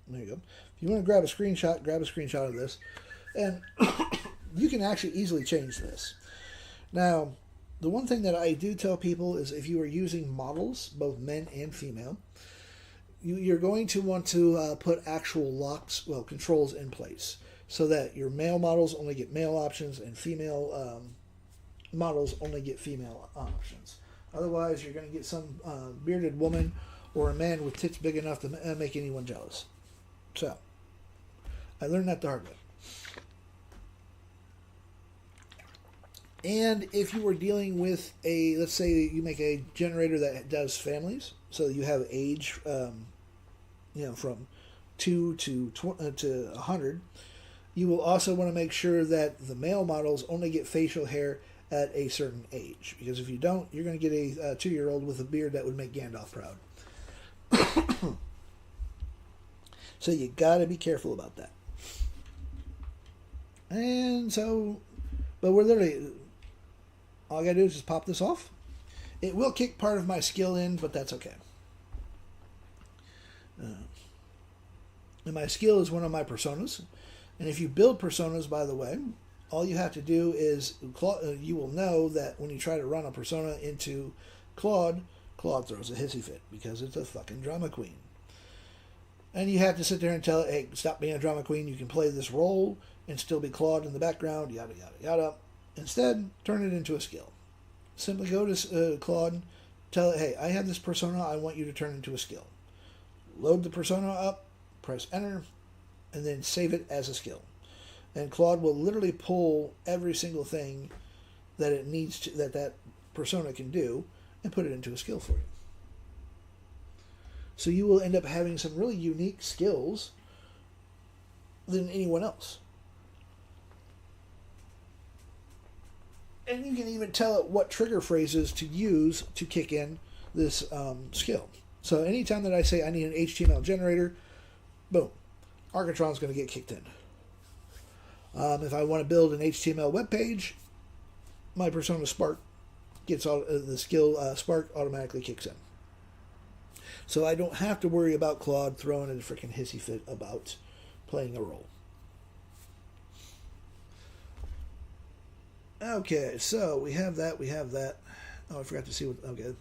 There you go. If you want to grab a screenshot of this. And you can actually easily change this. Now, the one thing that I do tell people is if you are using models, both men and female, you're going to want to put actual controls in place so that your male models only get male options and female models only get female options. Otherwise, you're going to get some bearded woman or a man with tits big enough to make anyone jealous. So, I learned that the hard way. And if you were dealing with let's say you make a generator that does families, so you have age, from 2 to 100, you will also want to make sure that the male models only get facial hair at a certain age. Because if you don't, you're going to get a 2-year-old with a beard that would make Gandalf proud. So you got to be careful about that. And so, but we're literally, all I got to do is just pop this off. It will kick part of my skill in, but that's okay. And my skill is one of my personas. And if you build personas, by the way, all you have to do is, you will know that when you try to run a persona into Claude, Claude throws a hissy fit because it's a fucking drama queen. And you have to sit there and tell it, hey, stop being a drama queen. You can play this role and still be Claude in the background, yada, yada, yada. Instead, turn it into a skill. Simply go to Claude, tell it, hey, I have this persona I want you to turn into a skill. Load the persona up, press enter, and then save it as a skill. And Claude will literally pull every single thing that it needs to, that persona can do, and put it into a skill for you. So you will end up having some really unique skills than anyone else. And you can even tell it what trigger phrases to use to kick in this skill. So anytime that I say I need an HTML generator, boom, Architron's going to get kicked in. If I want to build an HTML web page, my persona Spark gets the skill Spark automatically kicks in. So I don't have to worry about Claude throwing a freaking hissy fit about playing a role. Okay, so we have that. Oh, I forgot to see what... Okay.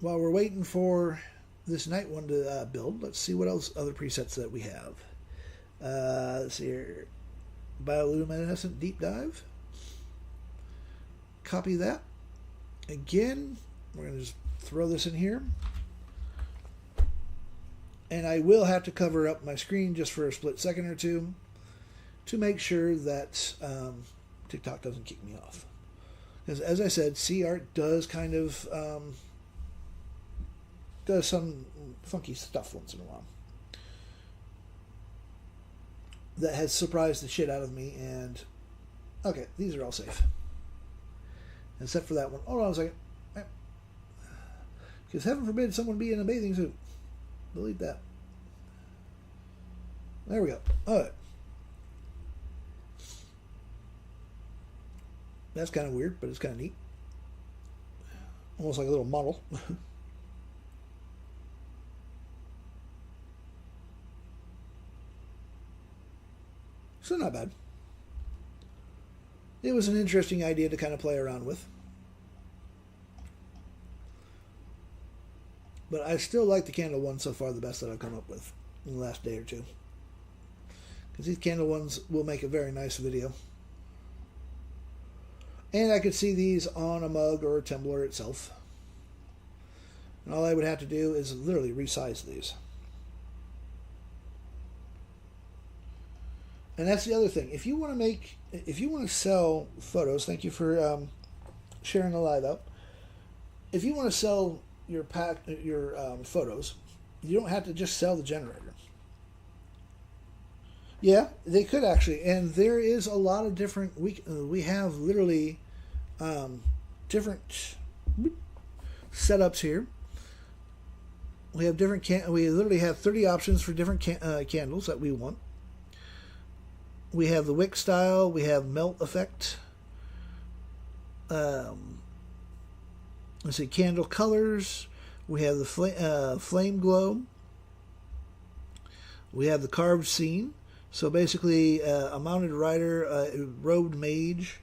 While we're waiting for this night one to build, let's see what else other presets that we have. Let's see here. Bioluminescent Deep Dive. Copy that. Again, we're going to just throw this in here. And I will have to cover up my screen just for a split second or two to make sure that TikTok doesn't kick me off. Because as I said, CArt does kind of does some funky stuff once in a while that has surprised the shit out of me. And okay, these are all safe except for that one. Hold on a second, because heaven forbid someone be in a bathing suit. Delete that. There we go. All right. That's kind of weird, but it's kind of neat. Almost like a little model. So not bad. It was an interesting idea to kind of play around with. But I still like the candle one so far the best that I've come up with in the last day or two. Because these candle ones will make a very nice video. And I could see these on a mug or a tumbler itself. And all I would have to do is literally resize these. And that's the other thing. If you want to sell photos, thank you for sharing the live out. If you want to sell your photos, you don't have to just sell the generator. Yeah, they could actually, and there is a lot of different. We have literally different setups here. We have different we literally have 30 options for different candles that we want. We have the wick style. We have melt effect. Let's see, candle colors. We have the flame glow. We have the carved scene. So basically, a mounted rider, a robed mage.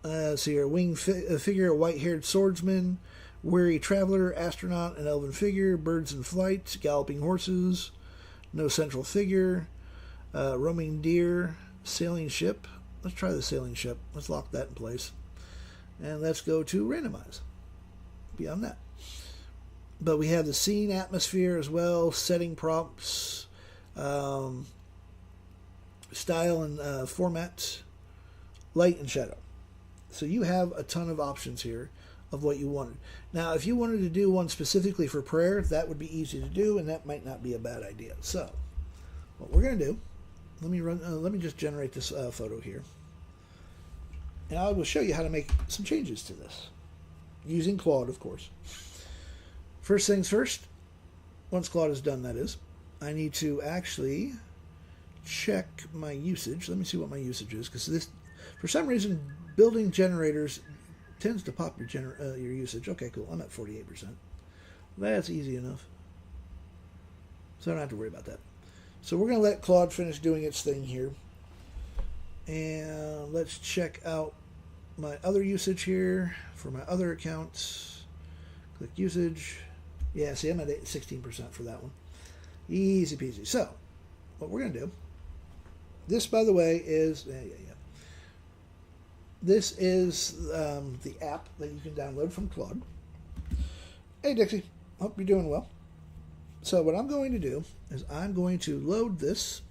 Let's see here, winged figure, a white-haired swordsman, weary traveler, astronaut, an elven figure, birds in flight, galloping horses, no central figure, roaming deer, sailing ship. Let's try the sailing ship. Let's lock that in place. And let's go to randomize. Beyond that. But we have the scene atmosphere as well, setting prompts, style and format, light and shadow. So you have a ton of options here of what you wanted. Now, if you wanted to do one specifically for prayer, that would be easy to do, and that might not be a bad idea. So, what we're going to do, let me just generate this photo here, and I will show you how to make some changes to this using Claude, of course. First things first. Once Claude is done, that is, I need to actually check my usage. Let me see what my usage is, because this, for some reason, building generators tends to pop your usage. Okay, cool. I'm at 48%. That's easy enough. So I don't have to worry about that. So we're going to let Claude finish doing its thing here. And let's check out my other usage here for my other accounts. Click usage. Yeah, see, I'm at 16% for that one. Easy peasy. So, what we're going to do, this, by the way, is, this is the app that you can download from Claude. Hey, Dixie. Hope you're doing well. So, what I'm going to do is I'm going to load this.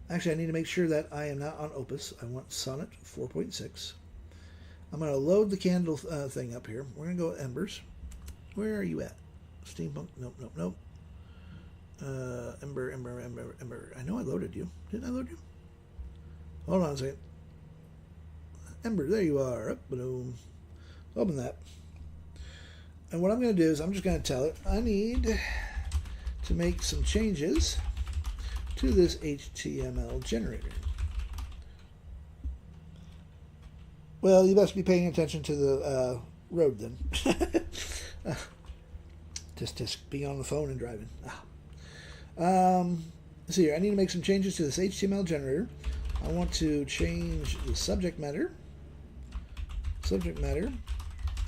Actually, I need to make sure that I am not on Opus. I want Sonnet 4.6. I'm going to load the candle thing up here. We're going to go with Embers. Where are you at? Steampunk? Nope, nope, nope. Ember. I know I loaded you. Didn't I load you? Hold on a second. Ember, there you are. Up, boom. Open that. And what I'm going to do is I'm just going to tell it I need to make some changes to this HTML generator. Well, you best be paying attention to the road then. Just being on the phone and driving. So here, I need to make some changes to this HTML generator. I want to change the subject matter,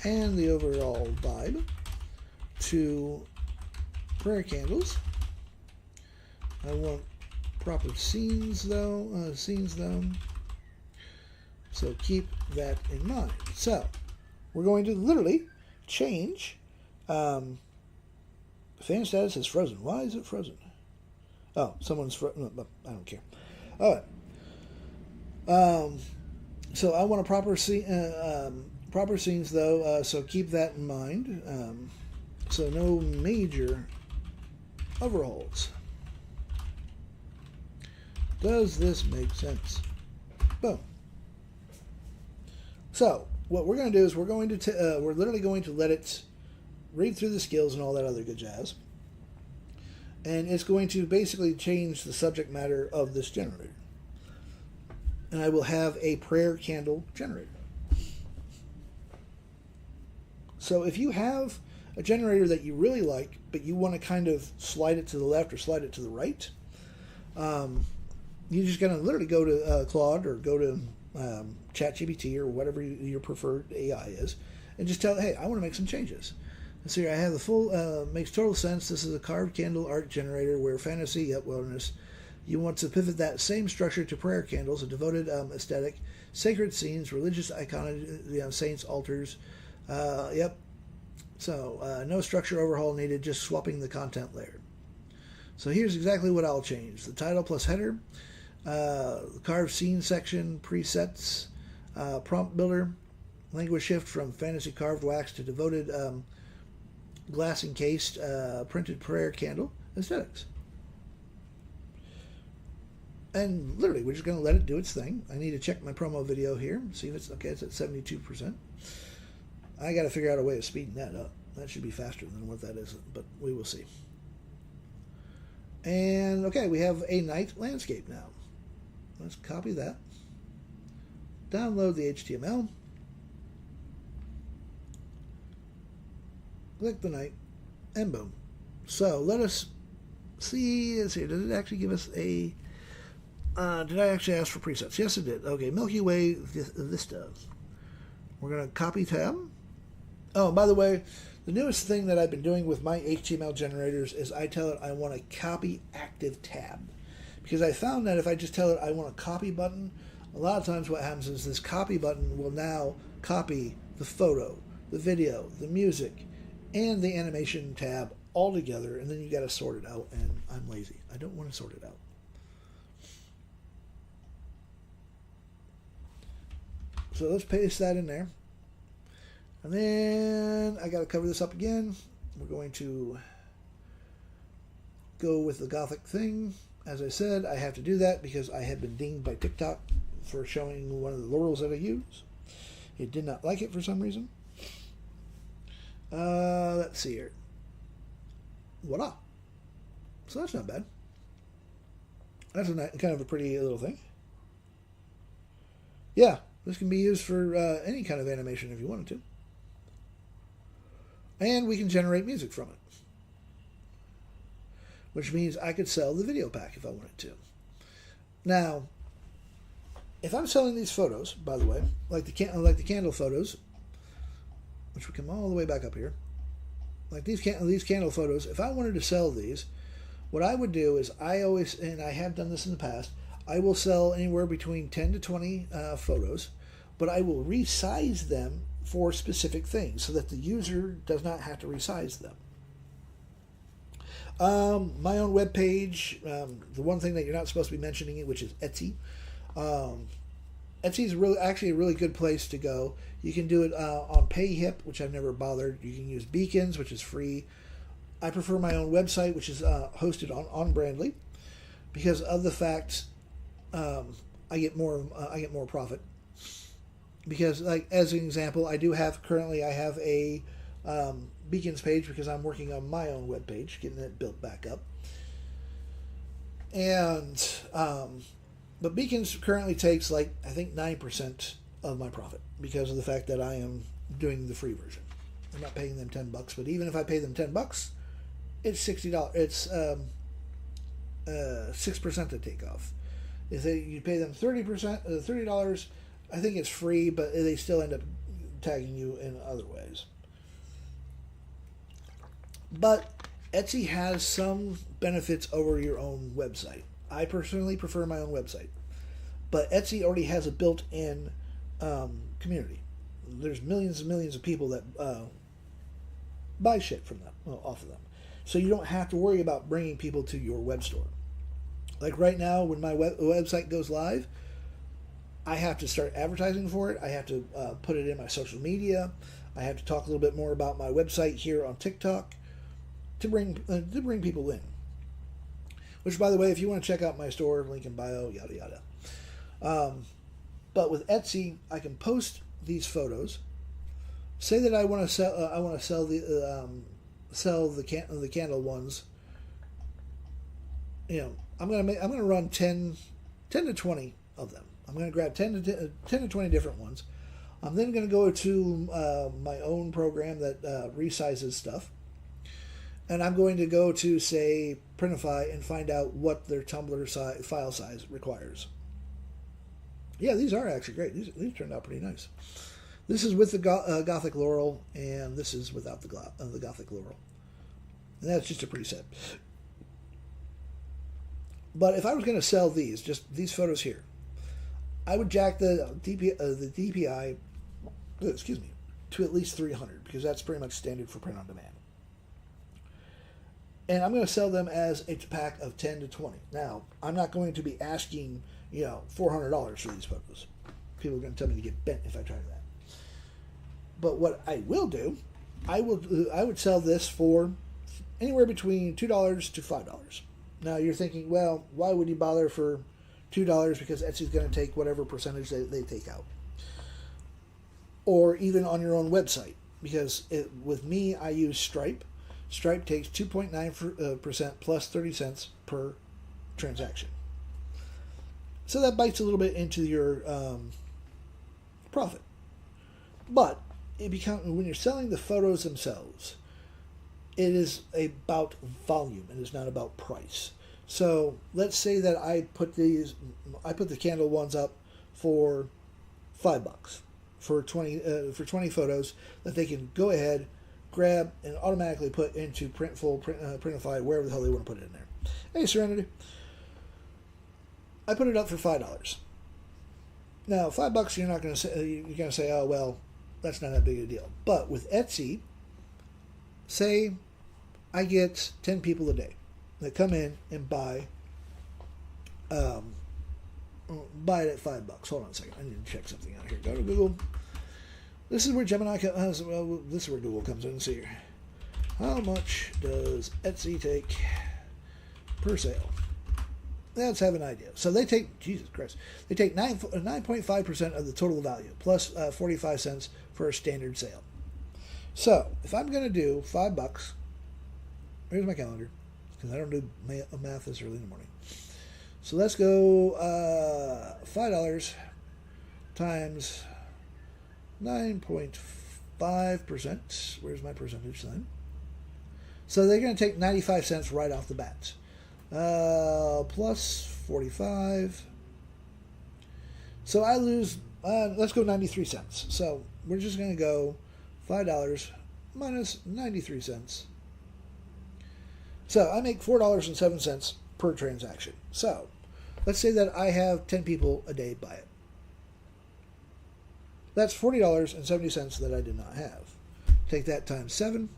and the overall vibe to prayer candles. I want proper scenes though. So keep that in mind. So we're going to literally change. Fan status is frozen. Why is it frozen? Oh, someone's frozen. No, I don't care. All right. So I want a proper scenes though. So keep that in mind. So no major overhauls. Does this make sense? Boom. So what we're going to do is we're literally going to let it read through the skills and all that other good jazz, and it's going to basically change the subject matter of this generator. And I will have a prayer candle generator. So if you have a generator that you really like, but you want to kind of slide it to the left or slide it to the right, you're just going to literally go to Claude or go to ChatGPT or whatever your preferred AI is, and just tell it, hey, I want to make some changes. And so here I have the full, makes total sense. This is a carved candle art generator where fantasy, yep, wilderness. You want to pivot that same structure to prayer candles, a devoted aesthetic, sacred scenes, religious iconography, saints, altars. Yep. So no structure overhaul needed, just swapping the content layer. So here's exactly what I'll change. The title plus header, the carved scene section, presets, prompt builder, language shift from fantasy carved wax to devoted glass encased printed prayer candle aesthetics. And literally, we're just going to let it do its thing. I need to check my promo video here, see if it's okay. It's at 72%. I got to figure out a way of speeding that up. That should be faster than what that is, but we will see. And okay, we have a night landscape now. Let's copy that. Download the HTML. Click the night, and boom. So let us see. Let's see. Did it actually give us a? Did I actually ask for presets? Yes, it did. Okay, Milky Way Vista. We're going to copy tab. Oh, by the way, the newest thing that I've been doing with my HTML generators is I tell it I want a copy active tab. Because I found that if I just tell it I want a copy button, a lot of times what happens is this copy button will now copy the photo, the video, the music, and the animation tab all together, and then you got to sort it out, and I'm lazy. I don't want to sort it out. So let's paste that in there. And then I got to cover this up again. We're going to go with the Gothic thing. As I said, I have to do that because I have been dinged by TikTok for showing one of the laurels that I use. It did not like it for some reason. Let's see here. Voila. So that's not bad. That's kind of a pretty little thing. Yeah, this can be used for any kind of animation if you wanted to. And we can generate music from it. Which means I could sell the video pack if I wanted to. Now, if I'm selling these photos, by the way, like the candle photos, which would come all the way back up here, like these candle photos, if I wanted to sell these, what I would do is I always, and I have done this in the past, I will sell anywhere between 10 to 20 photos, but I will resize them for specific things so that the user does not have to resize them. My own webpage, the one thing that you're not supposed to be mentioning, which is Etsy. Etsy is actually a really good place to go. You can do it on PayHip, which I've never bothered. You can use Beacons, which is free. I prefer my own website, which is hosted on Brandly, because of the fact I get more profit. Because, like, as an example, I have a Beacons page because I'm working on my own webpage, getting it built back up. And but Beacons currently takes, like, I think 9% of my profit because of the fact that I am doing the free version. I'm not paying them $10, but even if I pay them $10, it's $60. It's 6% to take off. If you pay them $30, I think it's free, but they still end up tagging you in other ways. But Etsy has some benefits over your own website. I personally prefer my own website, but Etsy already has a built-in community. There's millions and millions of people that buy shit from them, off of them. So you don't have to worry about bringing people to your web store. Like right now, when my website goes live, I have to start advertising for it. I have to put it in my social media. I have to talk a little bit more about my website here on TikTok to bring people in. Which, by the way, if you want to check out my store, link in bio, yada yada. But with Etsy, I can post these photos. Say that I want to sell. I want to sell the candle ones. You know, I'm gonna run 10 to 20 of them. I'm going to grab 10 to 20 different ones. I'm then going to go to my own program that resizes stuff. And I'm going to go to, say, Printify and find out what their Tumblr file size requires. Yeah, these are actually great. These turned out pretty nice. This is with the Gothic Laurel, and this is without the Gothic Laurel. And that's just a preset. But if I was going to sell these, just these photos here, I would jack the DPI, to at least 300 because that's pretty much standard for print on demand. And I'm going to sell them as a pack of 10 to 20. Now, I'm not going to be asking, $400 for these photos. People are going to tell me to get bent if I try that. But what I will do, I would sell this for anywhere between $2 to $5. Now you're thinking, well, why would you bother for $2? Because Etsy's going to take whatever percentage they take out. Or even on your own website. Because with me, I use Stripe. Stripe takes 2.9% plus 30 cents per transaction. So that bites a little bit into your profit. But when you're selling the photos themselves, it is about volume. It is not about price. So let's say that I put the candle ones up for $5 for 20 photos that they can go ahead, grab, and automatically put into Printify, wherever the hell they want to put it in there. Hey, Serenity. I put it up for $5. Now, $5, you're going to say, oh well, that's not that big a deal. But with Etsy, say I get 10 people a day that come in and buy it at $5. Hold on a second. I need to check something out here. Go to Google. This is where Gemini comes. Well, this is where Google comes in. See here. How much does Etsy take per sale? Let's have an idea. So they take, Jesus Christ, they take 9.5% of the total value plus 45 cents for a standard sale. So if I'm going to do $5, here's my calendar because I don't do math this early in the morning. So let's go $5 times 9.5%. Where's my percentage sign? So they're going to take 95 cents right off the bat. Plus 45. So I lose, let's go 93 cents. So we're just going to go $5 minus 93 cents. So I make $4.07 per transaction. So let's say that I have 10 people a day buy it. That's $40.70 that I did not have. Take that times 7.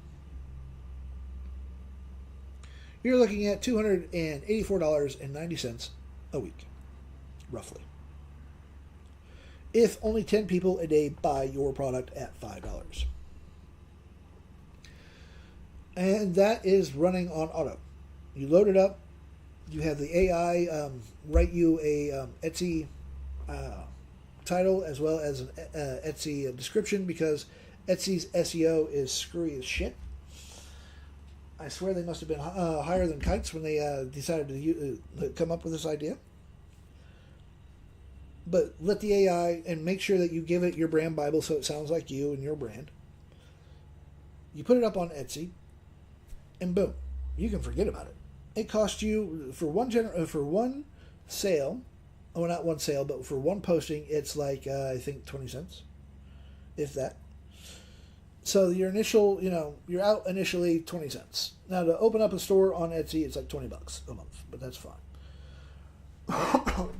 You're looking at $284.90 a week, roughly. If only 10 people a day buy your product at $5. And that is running on auto. You load it up. You have the AI write you a Etsy title as well as an Etsy description, because Etsy's SEO is screwy as shit. I swear they must have been higher than kites when they decided to come up with this idea. But let the AI, and make sure that you give it your brand Bible so it sounds like you and your brand. You put it up on Etsy, and boom, you can forget about it. It costs you for one sale, oh, not one sale, but for one posting, it's like I think 20 cents, if that. So your initial, you're out initially 20 cents. Now to open up a store on Etsy, it's like $20 a month, but that's fine.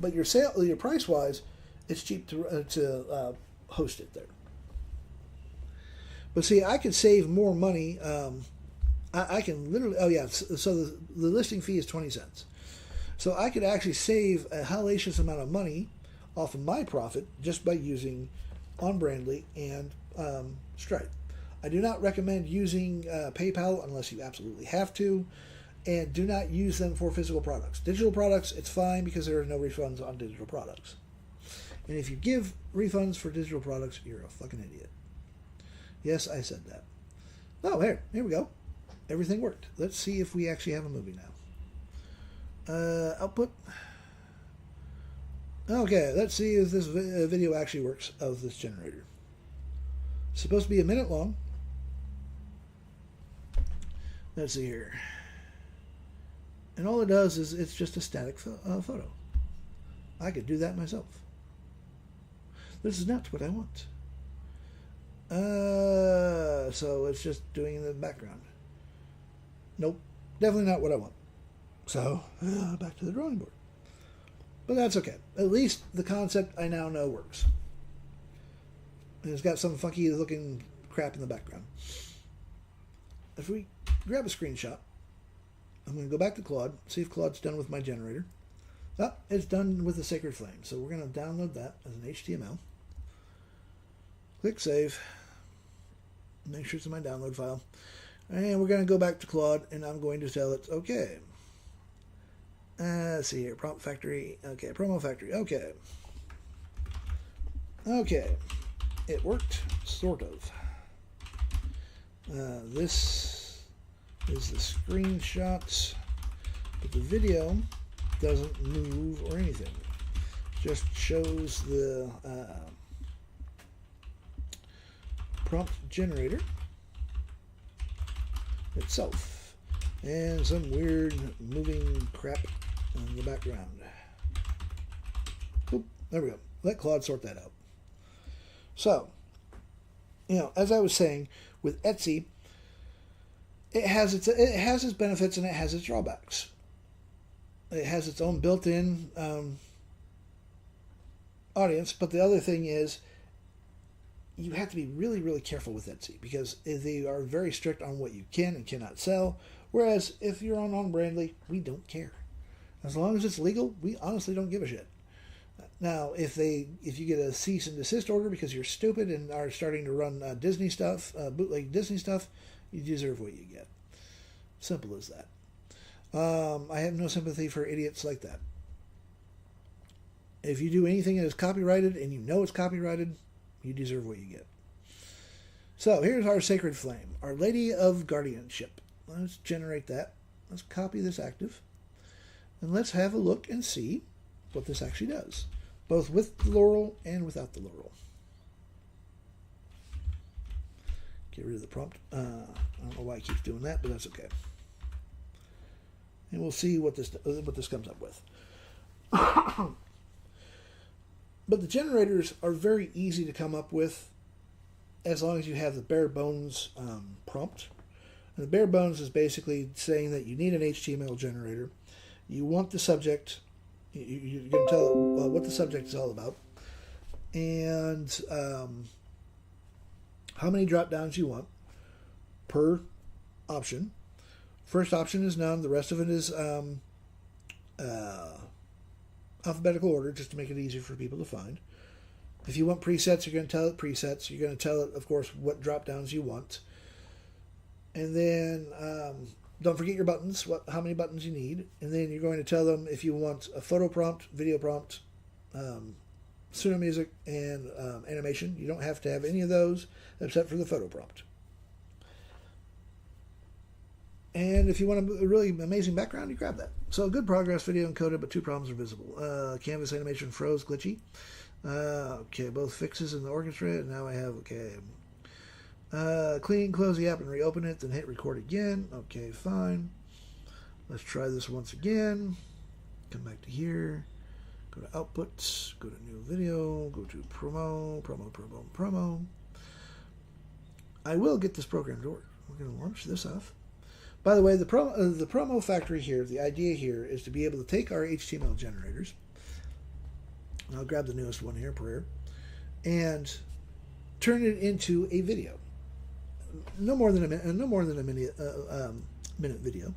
But your price wise, it's cheap to host it there. But see, I could save more money. I can literally, so the listing fee is 20 cents. So I could actually save a hellacious amount of money off of my profit just by using OnBrandly and Stripe. I do not recommend using PayPal unless you absolutely have to, and do not use them for physical products. Digital products, it's fine because there are no refunds on digital products. And if you give refunds for digital products, you're a fucking idiot. Yes, I said that. Oh, here we go. Everything worked. Let's see if we actually have a movie now. Output. Okay, let's see if this video actually works of this generator. It's supposed to be a minute long. Let's see here. And all it does is it's just a static photo. I could do that myself. This is not what I want. So it's just doing in the background. Nope, definitely not what I want. So, back to the drawing board. But that's okay. At least the concept I now know works. And it's got some funky looking crap in the background. If we grab a screenshot, I'm going to go back to Claude, see if Claude's done with my generator. Oh, it's done with the Sacred Flame. So we're going to download that as an HTML. Click Save. Make sure it's in my download file. And we're going to go back to Claude, and I'm going to tell it, okay. Let's see here. Prompt Factory. Okay, Promo Factory. Okay. Okay. It worked, sort of. This is the screenshots, but the video doesn't move or anything. Just shows the prompt generator itself and some weird moving crap in the background. Oop, there we go. Let Claude sort that out. So, as I was saying, with Etsy, it has its benefits and it has its drawbacks. It has its own built-in audience, but the other thing is you have to be really, really careful with Etsy because they are very strict on what you can and cannot sell. Whereas if you're on OnBrandly, we don't care. As long as it's legal, we honestly don't give a shit. Now, if you get a cease and desist order because you're stupid and are starting to run Disney stuff, bootleg Disney stuff, you deserve what you get. Simple as that. I have no sympathy for idiots like that. If you do anything that is copyrighted and you know it's copyrighted, you deserve what you get. So here's our Sacred Flame, Our Lady of Guardianship. Let's generate that. Let's copy this active. And let's have a look and see what this actually does, both with the laurel and without the laurel. Get rid of the prompt. I don't know why it keeps doing that, but that's okay. And we'll see what this comes up with. But the generators are very easy to come up with as long as you have the bare bones prompt. And the bare bones is basically saying that you need an HTML generator. You want the subject. You're going to tell it what the subject is all about. And how many drop downs you want per option. First option is none. The rest of it is alphabetical order, just to make it easier for people to find. If you want presets, you're going to tell it presets. You're going to tell it, of course, what drop downs you want. And then don't forget your buttons, how many buttons you need. And then you're going to tell them if you want a photo prompt, video prompt, pseudo music, and animation. You don't have to have any of those except for the photo prompt. And if you want a really amazing background, you grab that. So good progress, video encoded, but two problems are visible. Canvas animation froze, glitchy. Okay, both fixes in the orchestra, and now I have, okay. Clean, close the app and reopen it, then hit record again. Okay, fine. Let's try this once again. Come back to here. Go to outputs, go to new video, go to promo. I will get this program to work. We're going to launch this off. By the way, the promo factory here, the idea here is to be able to take our HTML generators. I'll grab the newest one here, Prayer, and turn it into a video. No more than a minute video.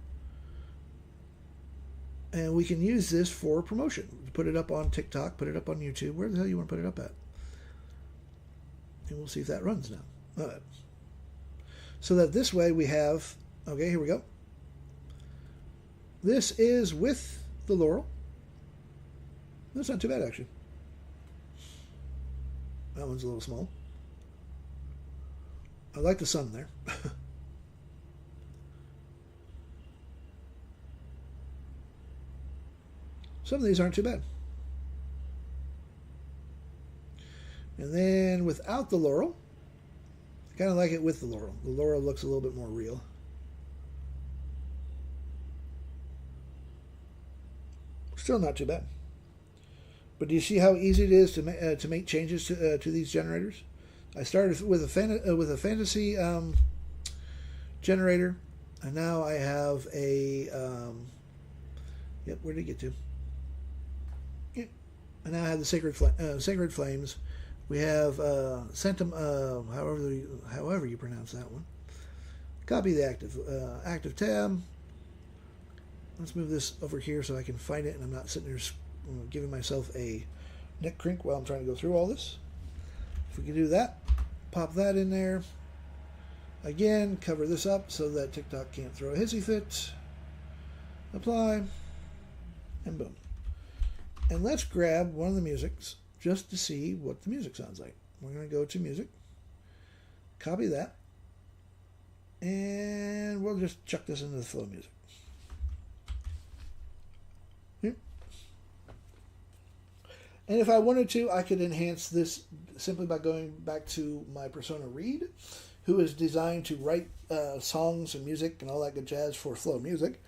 And we can use this for promotion. Put it up on TikTok, put it up on YouTube. Where the hell you want to put it up at? And we'll see if that runs now. All right. So that this way we have, okay, here we go. This is with the Laurel. That's not too bad, actually. That one's a little small. I like the sun there. Some of these aren't too bad. And then without the Laurel, I kind of like it with the Laurel. The Laurel looks a little bit more real. Still not too bad. But do you see how easy it is to make changes to these generators? I started with a fantasy generator, and now I have a yep. Where did it get to? Yep. And now I have the Sacred Flames. We have Centum, however you pronounce that one. Copy the active tab. Let's move this over here so I can find it, and I'm not sitting there giving myself a neck crink while I'm trying to go through all this. If we can do that, pop that in there. Again, cover this up so that TikTok can't throw a hissy fit. Apply, and boom. And let's grab one of the musics just to see what the music sounds like. We're going to go to music, copy that, and we'll just chuck this into the flow music. And if I wanted to, I could enhance this simply by going back to my persona Reed, who is designed to write songs and music and all that good jazz for flow music.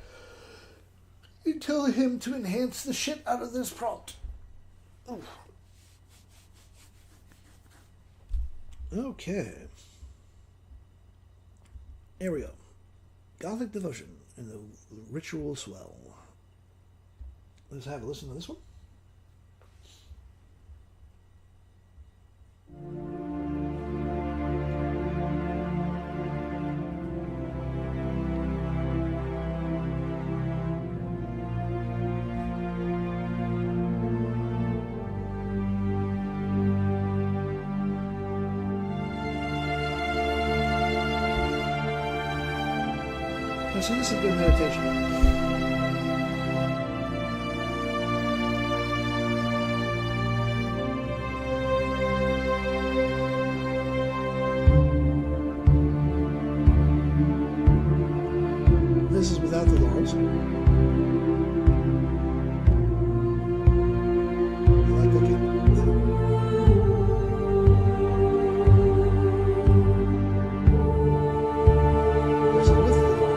You tell him to enhance the shit out of this prompt. Ooh. Okay. There we go. Gothic Devotion and the Ritual Swell. Let's have a listen to this one. So this is good meditation. This is without the laurels. I like looking. This is with the laurels.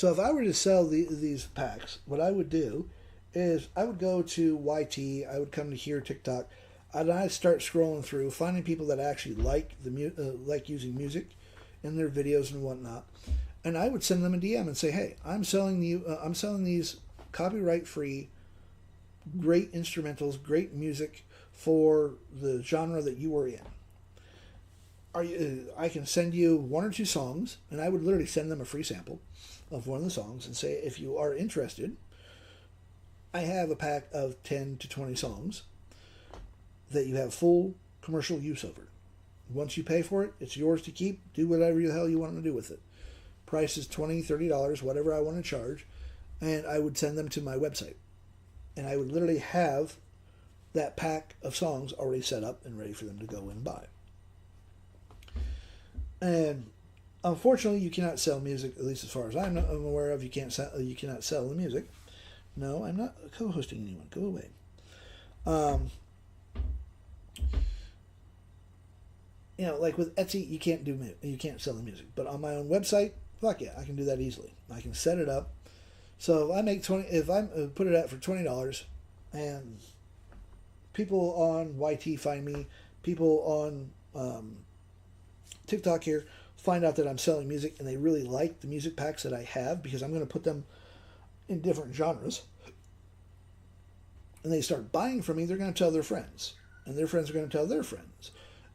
So if I were to sell these packs, what I would do is I would go to YT, I would come to here, TikTok, and I'd start scrolling through, finding people that actually like like using music in their videos and whatnot, and I would send them a DM and say, "Hey, I'm selling these copyright-free, great instrumentals, great music for the genre that you are in. I can send you 1 or 2 songs," and I would literally send them a free sample of one of the songs and say, "If you are interested, I have a pack of 10 to 20 songs that you have full commercial use over. Once you pay for it, it's yours to keep. Do whatever the hell you want to do with it. Price is $20, $30, whatever I want to charge." And I would send them to my website. And I would literally have that pack of songs already set up and ready for them to go and buy. And unfortunately, you cannot sell music, at least as far as I'm aware of. You cannot sell the music. No, I'm not co-hosting anyone. Go away. Like with Etsy, you can't sell the music. But on my own website, fuck yeah, I can do that easily. I can set it up. So if I put it out for $20, and people on YT find me, people on TikTok here find out that I'm selling music, and they really like the music packs that I have, because I'm going to put them in different genres, and they start buying from me, they're going to tell their friends, and their friends are going to tell their friends,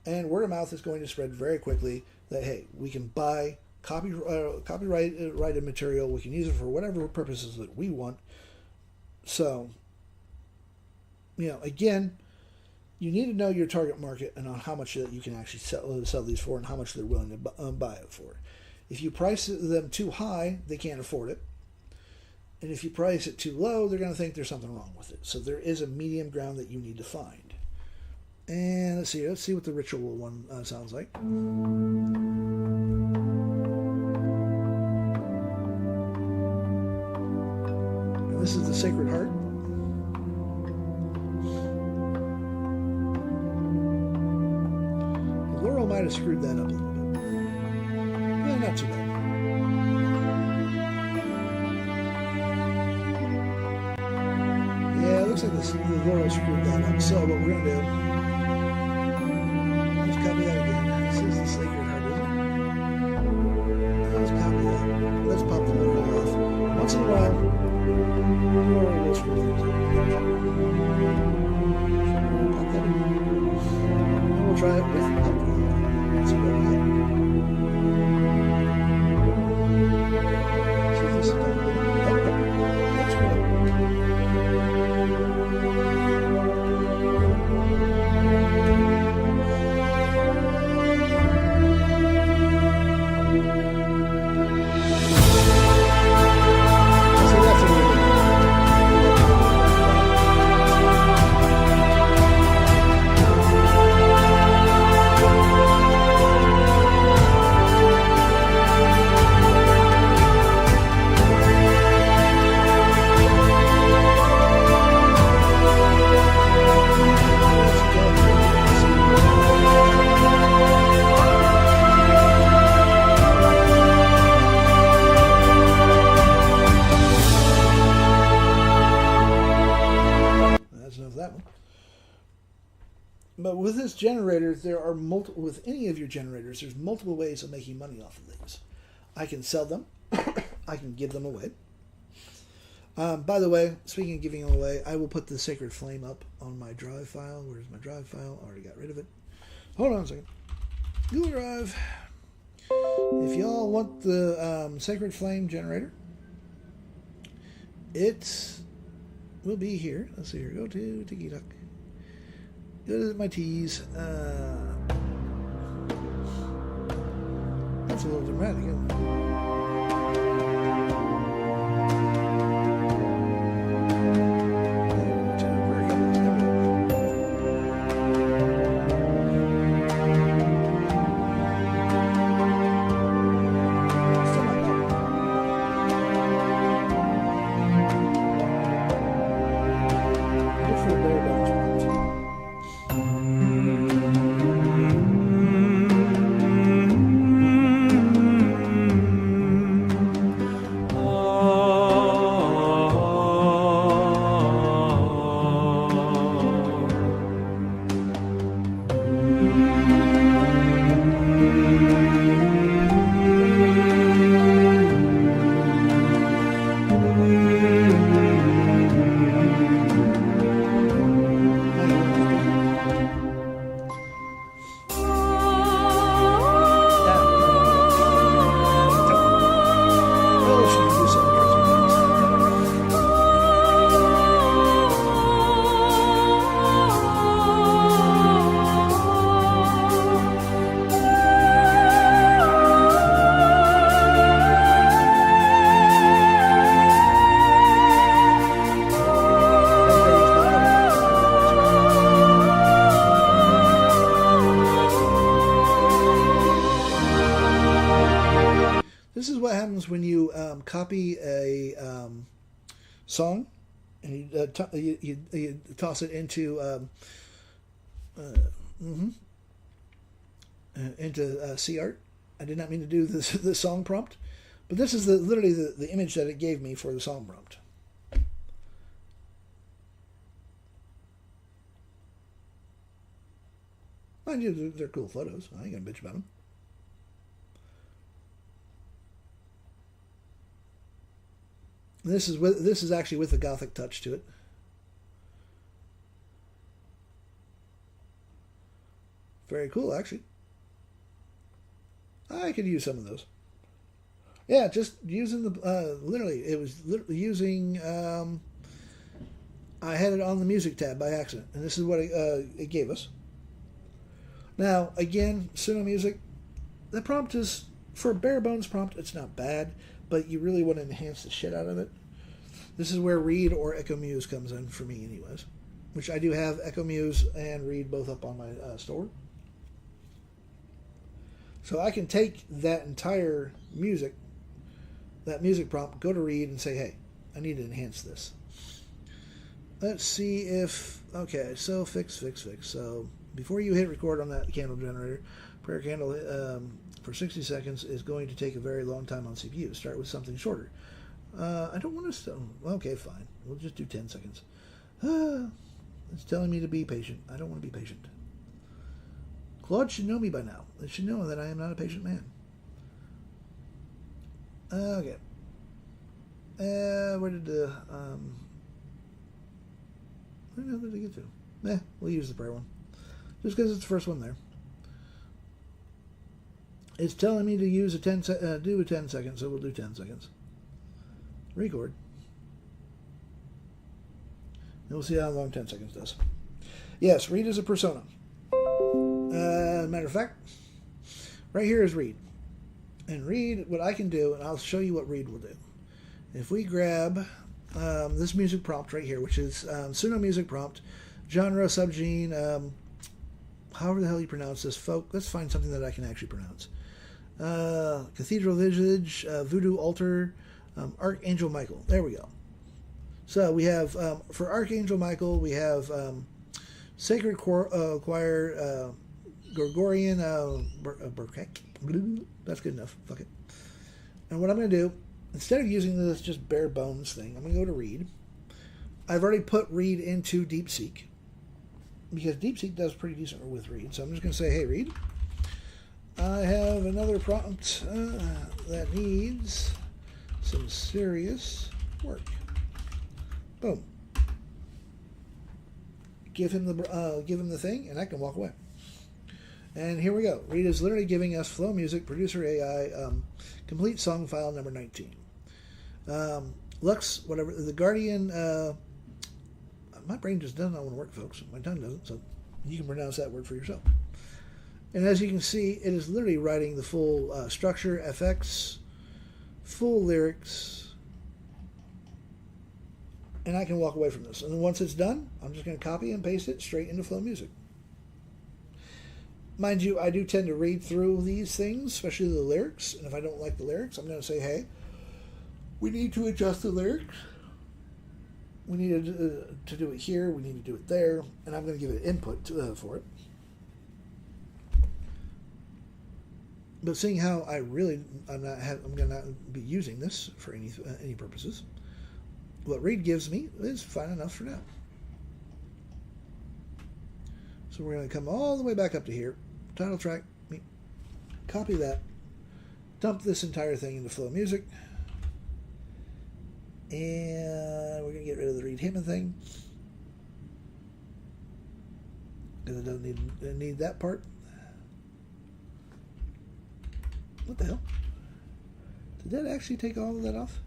and word of mouth is going to spread very quickly that, hey, we can buy copyrighted material, we can use it for whatever purposes that we want. So, again, you need to know your target market and on how much that you can actually sell these for, and how much they're willing to buy it for. If you price them too high, they can't afford it. And if you price it too low, they're going to think there's something wrong with it. So there is a medium ground that you need to find. And let's see what the ritual one sounds like. And this is the Sacred Heart. Laurel might have screwed that up a little bit. Yeah, not too bad. Yeah, it looks like the Laurel screwed that up. So what we're going to do, let's copy that again. This is the Sacred Heart, isn't it? Let's copy that. Let's pop the Laurel off. Once in a while, Laurel will screw things up. Pop that in. And we'll try it with alcohol. Let's see what we get. See if this is done. Okay. That's good. But with this generator, there are with any of your generators, there's multiple ways of making money off of these. I can sell them. I can give them away. By the way, speaking of giving them away, I will put the Sacred Flame up on my drive file. Where's my drive file? I already got rid of it. Hold on a second. Google Drive. If y'all want the Sacred Flame generator, it will be here. Let's see here. Go to TikTok. Go to my teas. That's a little dramatic, isn't it? This is what happens when you copy a song and you toss it into C art. I did not mean to do the song prompt, but this is literally the image that it gave me for the song prompt. Mind you, they're cool photos. I ain't gonna bitch about them. This is actually with the Gothic touch to it. Very cool, actually. I could use some of those. Yeah, just using the literally. It was literally using. I had it on the music tab by accident, and this is what it gave us. Now, again, Suno Music, the prompt is, for a bare bones prompt, it's not bad, but you really want to enhance the shit out of it. This is where Read or Echo Muse comes in for me anyways, which I do have Echo Muse and Read both up on my store. So I can take that entire music, that music prompt, go to Read and say, hey, I need to enhance this. Let's see if, okay, so fix. So before you hit record on that candle generator, prayer candle for 60 seconds is going to take a very long time on CPU. Start with something shorter. I don't want to, okay, fine. We'll just do 10 seconds. It's telling me to be patient. I don't want to be patient. Claude should know me by now. It should know that I am not a patient man. Okay. Where did the, where did I get to? We'll use the prayer one. Just because it's the first one there. It's telling me to use do a 10 seconds, so we'll do 10 seconds. Record. And we'll see how long 10 seconds does. Yes, Read is a persona. Matter of fact, right here is Read. And Read, what I can do, and I'll show you what Read will do. If we grab this music prompt right here, which is Suno Music Prompt, genre, subgene, however the hell you pronounce this, folk, let's find something that I can actually pronounce. Cathedral Visage, Voodoo Altar, Archangel Michael. There we go. So we have, for Archangel Michael, we have Sacred Choir, Gregorian, that's good enough. Fuck it. And what I'm going to do, instead of using this just bare bones thing, I'm going to go to Read. I've already put Read into DeepSeek, because DeepSeek does pretty decent with Read. So I'm just going to say, hey, Read, I have another prompt that needs some serious work. Boom. Give him the thing, and I can walk away. And here we go. Read is literally giving us Flow Music, Producer AI, complete song file number 19. Lux, whatever, the Guardian, my brain just does not want to work, folks. My tongue doesn't, so you can pronounce that word for yourself. And as you can see, it is literally writing the full structure, FX, full lyrics, and I can walk away from this. And then once it's done, I'm just going to copy and paste it straight into Flow Music. Mind you, I do tend to read through these things, especially the lyrics, and if I don't like the lyrics, I'm going to say, hey, we need to adjust the lyrics. We need to do it here, we need to do it there, and I'm going to give it input for it. But seeing how I'm going to not be using this for any purposes, what Read gives me is fine enough for now. So we're going to come all the way back up to here, title track, copy that, dump this entire thing into Flow Music, and we're going to get rid of the Read Hymn thing because it doesn't need that part. What the hell? Did that actually take all of that off?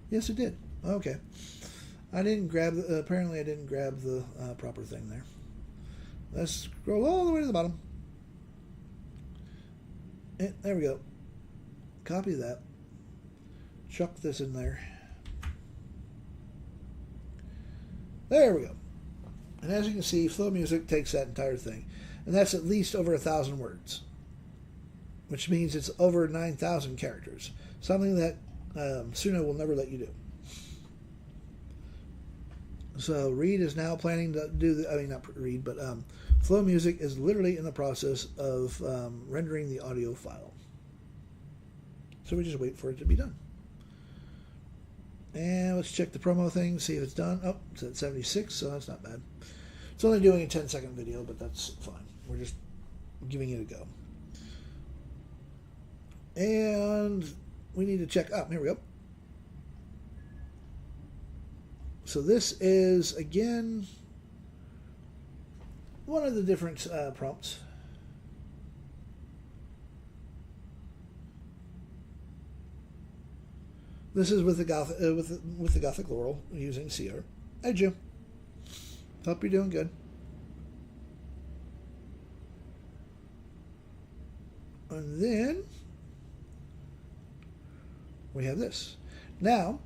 Yes, it did. Okay. I didn't grab apparently I didn't grab the proper thing there. Let's scroll all the way to the bottom. And there we go. Copy that. Chuck this in there. There we go. And as you can see, Flow Music takes that entire thing. And that's at least over 1,000 words. which means it's over 9,000 characters. Something that Suno will never let you do. So Reed is now planning to do not Reed, but Flow Music is literally in the process of rendering the audio file. So we just wait for it to be done. And let's check the promo thing, see if it's done. Oh, it's at 76, so that's not bad. It's only doing a 10-second video, but that's fine. We're just giving it a go. And we need to check up. Here we go. So this is, again, one of the different prompts. This is with the Gothic Laurel using CR. Hey, Jim. Hope you're doing good. And then we have this. Now,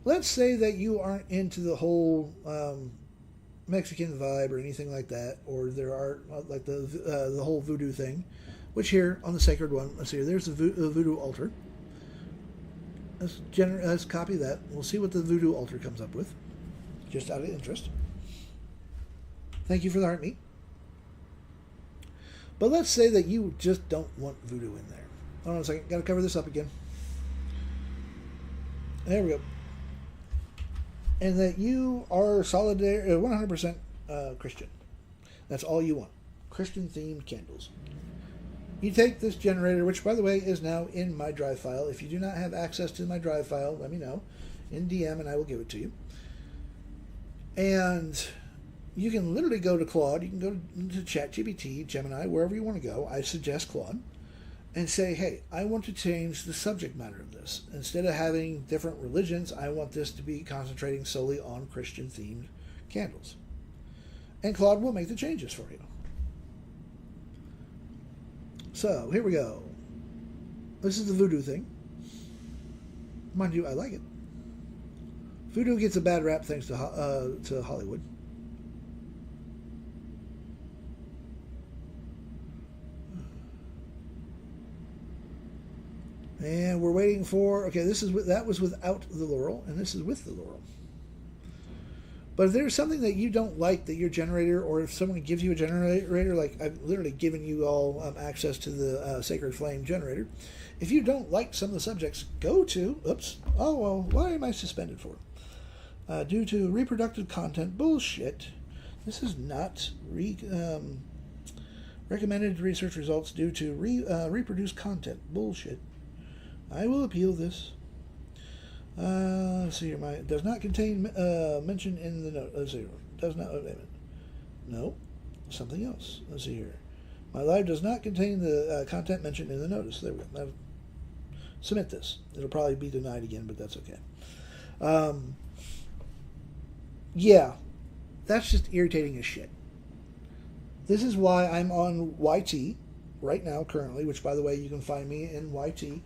let's say that you aren't into the whole Mexican vibe or anything like that, or there are like the whole voodoo thing, which here on the sacred one, let's see, there's the voodoo altar. Let's copy that. We'll see what the voodoo altar comes up with, just out of interest. Thank you for the heart meat. But let's say that you just don't want voodoo in there. Hold on a second. Got to cover this up again. There we go. And that you are 100% Christian. That's all you want. Christian-themed candles. You take this generator, which, by the way, is now in my drive file. If you do not have access to my drive file, let me know in DM, and I will give it to you. And you can literally go to Claude. You can go to ChatGPT, Gemini, wherever you want to go. I suggest Claude. And say, hey, I want to change the subject matter of this. Instead of having different religions, I want this to be concentrating solely on Christian-themed candles. And Claude will make the changes for you. So, here we go. This is the voodoo thing. Mind you, I like it. Voodoo gets a bad rap thanks to Hollywood. And we're waiting for, okay, that was without the laurel, and this is with the laurel. But if there's something that you don't like that your generator, or if someone gives you a generator, like I've literally given you all access to the Sacred Flame generator, if you don't like some of the subjects, go to, why am I suspended for? Due to reproductive content bullshit. This is not recommended research results due to reproduced content bullshit. I will appeal this. Let's see here. Does not contain mention in the note. Let's see here. Does not. No. Something else. Let's see here. My live does not contain the content mentioned in the notice. There we go. Now, submit this. It'll probably be denied again, but that's okay. Yeah. That's just irritating as shit. This is why I'm on YT right now, currently, which, by the way, you can find me in YT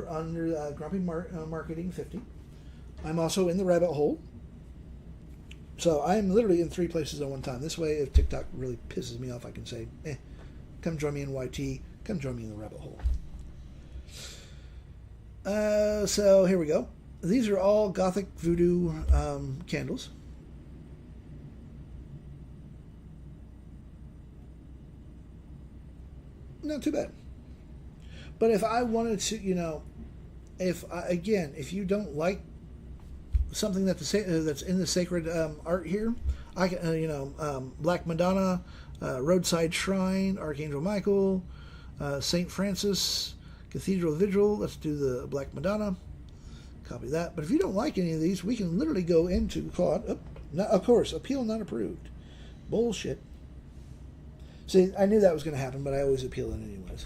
under Grumpy Marketing 50. I'm also in the rabbit hole. So I'm literally in 3 places at one time. This way, if TikTok really pisses me off, I can say, come join me in YT, come join me in the rabbit hole. So here we go. These are all Gothic Voodoo candles. Not too bad. But if I wanted to, if you don't like something that's in the sacred art here, I can, Black Madonna, Roadside Shrine, Archangel Michael, Saint Francis, Cathedral Vigil. Let's do the Black Madonna. Copy that. But if you don't like any of these, we can literally go into Claude. Of course, appeal not approved. Bullshit. See, I knew that was going to happen, but I always appeal it anyways.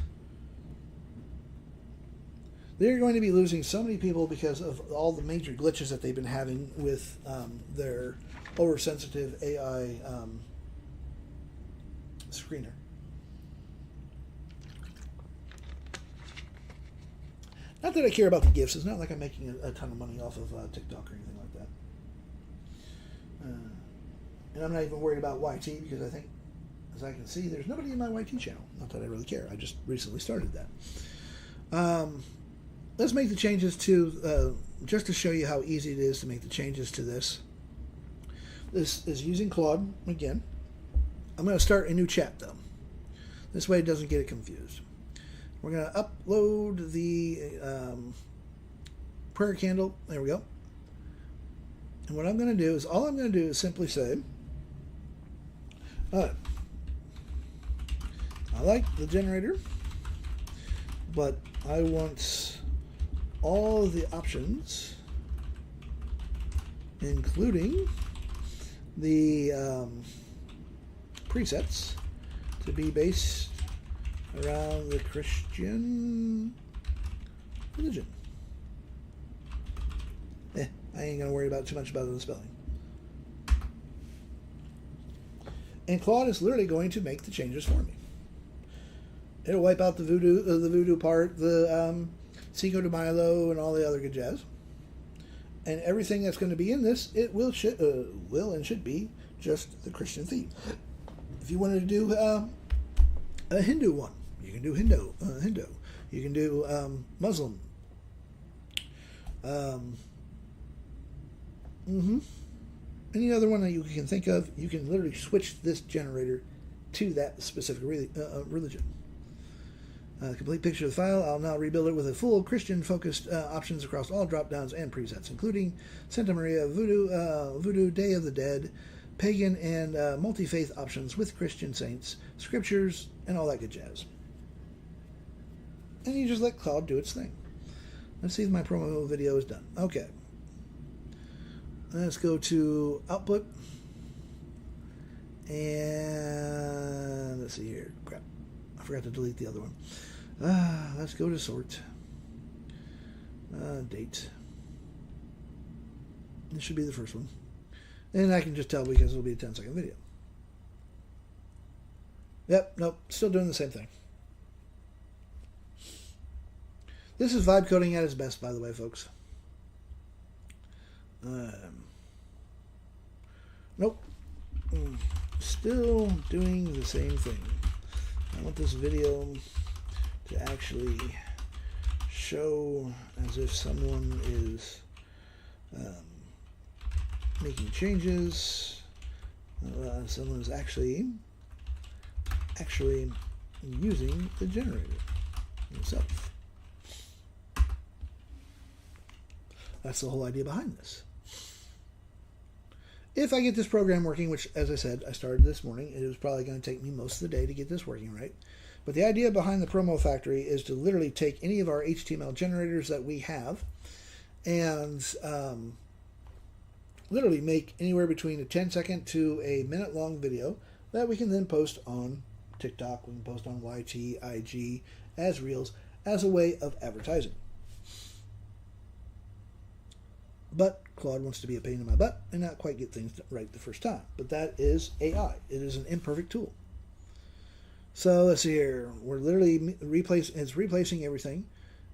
They're going to be losing so many people because of all the major glitches that they've been having with their oversensitive AI screener. Not that I care about the gifts. It's not like I'm making a ton of money off of TikTok or anything like that. And I'm not even worried about YT because I think, as I can see, there's nobody in my YT channel. Not that I really care. I just recently started that. Let's make the changes to, just to show you how easy it is to make the changes to this. This is using Claude again. I'm going to start a new chat though. This way it doesn't get it confused. We're going to upload the prayer candle. There we go. And what I'm going to do is, all I'm going to do is simply say, I like the generator, but I want all of the options, including the presets, to be based around the Christian religion. I ain't gonna worry about too much about the spelling. And Claude is literally going to make the changes for me. It'll wipe out the voodoo part, the Cinco de Milo, and all the other good jazz. And everything that's going to be in this, it will and should be just the Christian theme. If you wanted to do a Hindu one, you can do Hindu. You can do Muslim. Any other one that you can think of, you can literally switch this generator to that specific religion. Complete picture of the file. I'll now rebuild it with a full Christian-focused options across all drop-downs and presets, including Santa Maria, Voodoo, Day of the Dead, pagan and multi-faith options with Christian saints, scriptures, and all that good jazz. And you just let Claude do its thing. Let's see if my promo video is done. Okay. Let's go to output. And let's see here. Crap. I forgot to delete the other one. Let's go to sort. Date. This should be the first one. And I can just tell because it'll be a 10-second video. Yep, nope, still doing the same thing. This is vibe coding at its best, by the way, folks. Nope. Still doing the same thing. I want this video to actually show as if someone is making changes. Someone is actually using the generator itself. That's the whole idea behind this. If I get this program working, which, as I said, I started this morning, it was probably going to take me most of the day to get this working right. But the idea behind the Promo Factory is to literally take any of our HTML generators that we have and literally make anywhere between a 10-second to a minute-long video that we can then post on TikTok, we can post on YT, IG, as Reels, as a way of advertising. But Claude wants to be a pain in my butt and not quite get things right the first time. But that is AI. It is an imperfect tool. So let's see here. We're literally replacing everything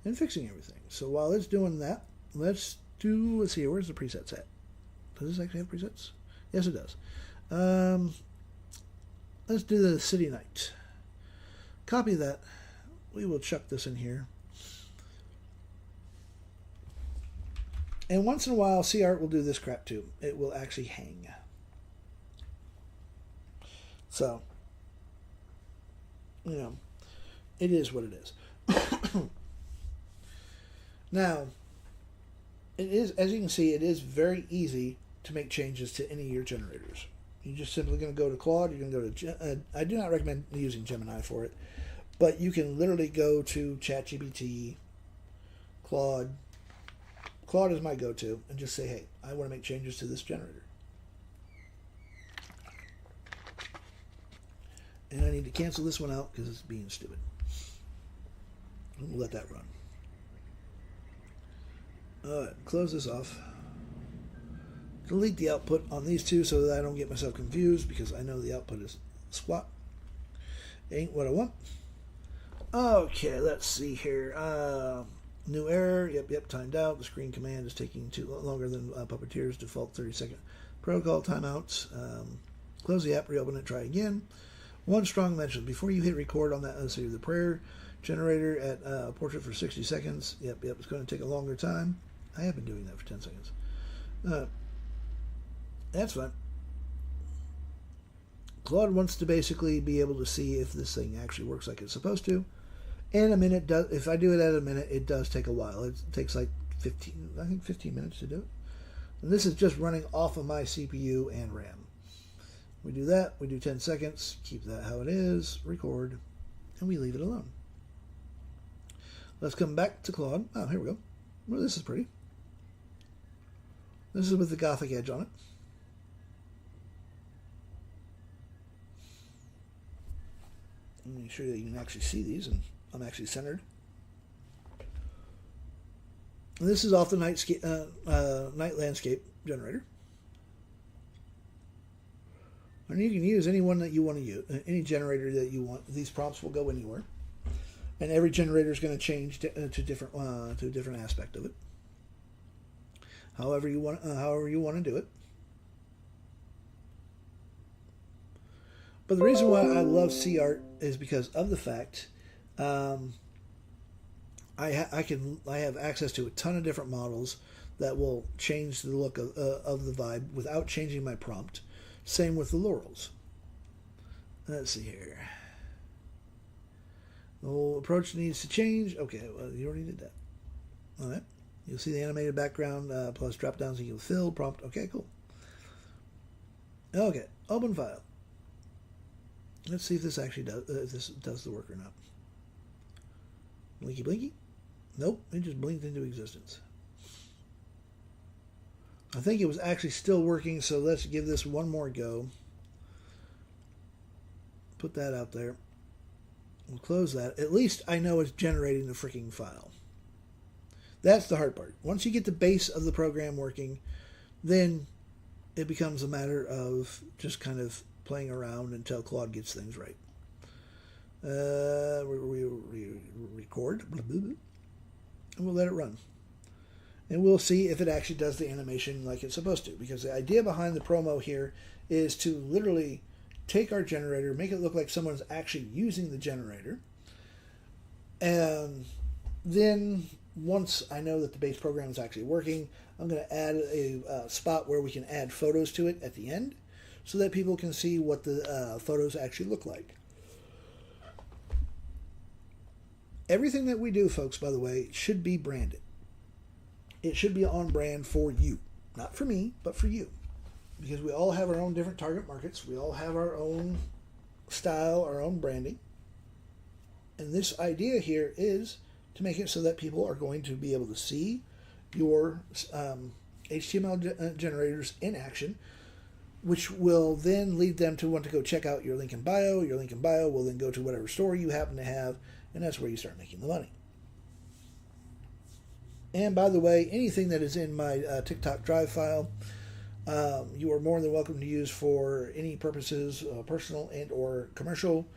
and fixing everything. So while it's doing that, let's see here. Where's the presets at? Does this actually have presets? Yes, it does. Let's do the city night. Copy that. We will chuck this in here. And once in a while, CArt will do this crap too. It will actually hang. So, you know, it is what it is. Now, it is, as you can see, it is very easy to make changes to any of your generators. You're just simply going to go to Claude. You're going to go to, I do not recommend using Gemini for it, but you can literally go to ChatGPT, Claude. Claude is my go-to, and just say, hey, I want to make changes to this generator. And I need to cancel this one out because it's being stupid. And we'll let that run. Alright, close this off. Delete the output on these two so that I don't get myself confused because I know the output is squat. Ain't what I want. Okay, let's see here. New error. Yep, timed out. The screen command is taking too longer than Puppeteer's default 30-second protocol timeouts. Close the app, reopen it, try again. One strong mention. Before you hit record on that, let's see, the prayer, Generator at portrait for 60 seconds. Yep, it's going to take a longer time. I have been doing that for 10 seconds. That's fine. Claude wants to basically be able to see if this thing actually works like it's supposed to. And a minute does. If I do it at a minute, it does take a while. It takes like 15 minutes to do it. And this is just running off of my CPU and RAM. We do that. We do 10 seconds. Keep that how it is. Record. And we leave it alone. Let's come back to Claude. Oh, here we go. Well, this is pretty. This is with the Gothic edge on it. Make sure that you can actually see these, and I'm actually centered. And this is off the night landscape generator. And you can use any one that you want to use, any generator that you want. These prompts will go anywhere, and every generator is going to change to a different aspect of it. However you want to do it. But the reason why I love CArt is because of the fact I have access to a ton of different models that will change the look of the vibe without changing my prompt. Same with the Laurels. Let's see here. The approach needs to change. Okay, well, you already did that. All right. You'll see the animated background plus drop downs and you'll fill prompt. Okay, cool. Okay, open file. Let's see if this actually does the work or not. Blinky blinky. Nope, it just blinked into existence. I think it was actually still working, so let's give this one more go. Put that out there. We'll close that. At least I know it's generating the freaking file. That's the hard part. Once you get the base of the program working, then it becomes a matter of just kind of playing around until Claude gets things right. We record, and we'll let it run. And we'll see if it actually does the animation like it's supposed to. Because the idea behind the promo here is to literally take our generator, make it look like someone's actually using the generator. And then once I know that the base program is actually working, I'm going to add a spot where we can add photos to it at the end so that people can see what the photos actually look like. Everything that we do, folks, by the way, should be branded. It should be on brand for you. Not for me, but for you. Because we all have our own different target markets. We all have our own style, our own branding. And this idea here is to make it so that people are going to be able to see your HTML generators in action, which will then lead them to want to go check out your link in bio. Your link in bio will then go to whatever store you happen to have, and that's where you start making the money. And by the way, anything that is in my TikTok Drive file, you are more than welcome to use for any purposes, personal and or commercial.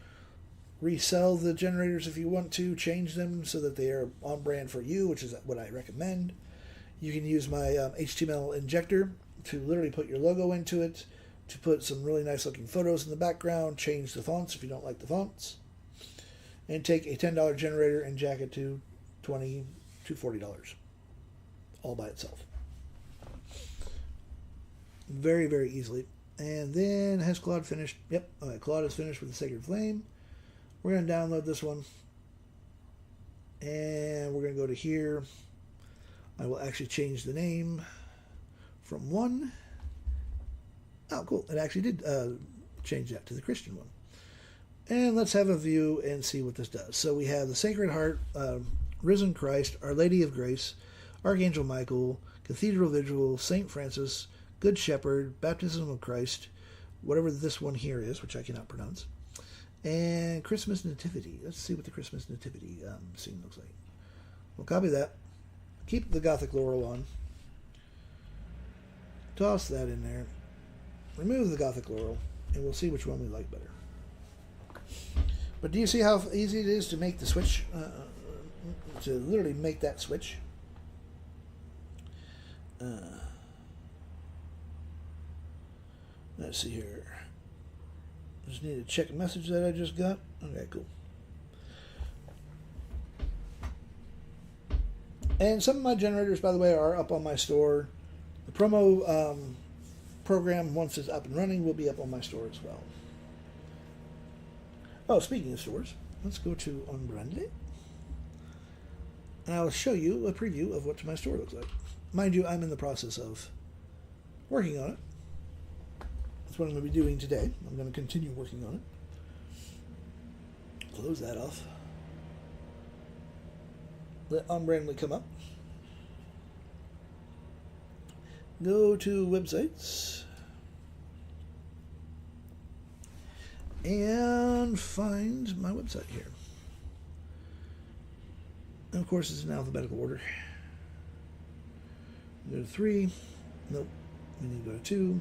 Resell the generators if you want to, change them so that they are on brand for you, which is what I recommend. You can use my HTML injector to literally put your logo into it, to put some really nice looking photos in the background, change the fonts if you don't like the fonts, and take a $10 generator and jack it to $20 to $40 all by itself. Very, very easily. And then, has Claude finished? Yep, okay, Claude is finished with the Sacred Flame. We're going to download this one. And we're going to go to here. I will actually change the name from one. Oh, cool. It actually did change that to the Christian one. And let's have a view and see what this does. So we have the Sacred Heart, Risen Christ, Our Lady of Grace, Archangel Michael, Cathedral Vigil, Saint Francis, Good Shepherd, Baptism of Christ, whatever this one here is, which I cannot pronounce, and Christmas Nativity. Let's see what the Christmas Nativity scene looks like. We'll copy that. Keep the Gothic Laurel on. Toss that in there. Remove the Gothic Laurel, and we'll see which one we like better. But do you see how easy it is to make the switch? To literally make that switch? Let's see here. Just need to check a message that I just got. Okay, cool. And some of my generators, by the way, are up on my store. The promo program, once it's up and running, will be up on my store as well. Oh, speaking of stores, let's go to Unbranded. And I'll show you a preview of what my store looks like. Mind you, I'm in the process of working on it. That's what I'm going to be doing today. I'm going to continue working on it. Close that off. Let Unbrandedly come up. Go to websites. And find my website here. And of course, it's in alphabetical order. Go to 3. Nope. We need to go to 2.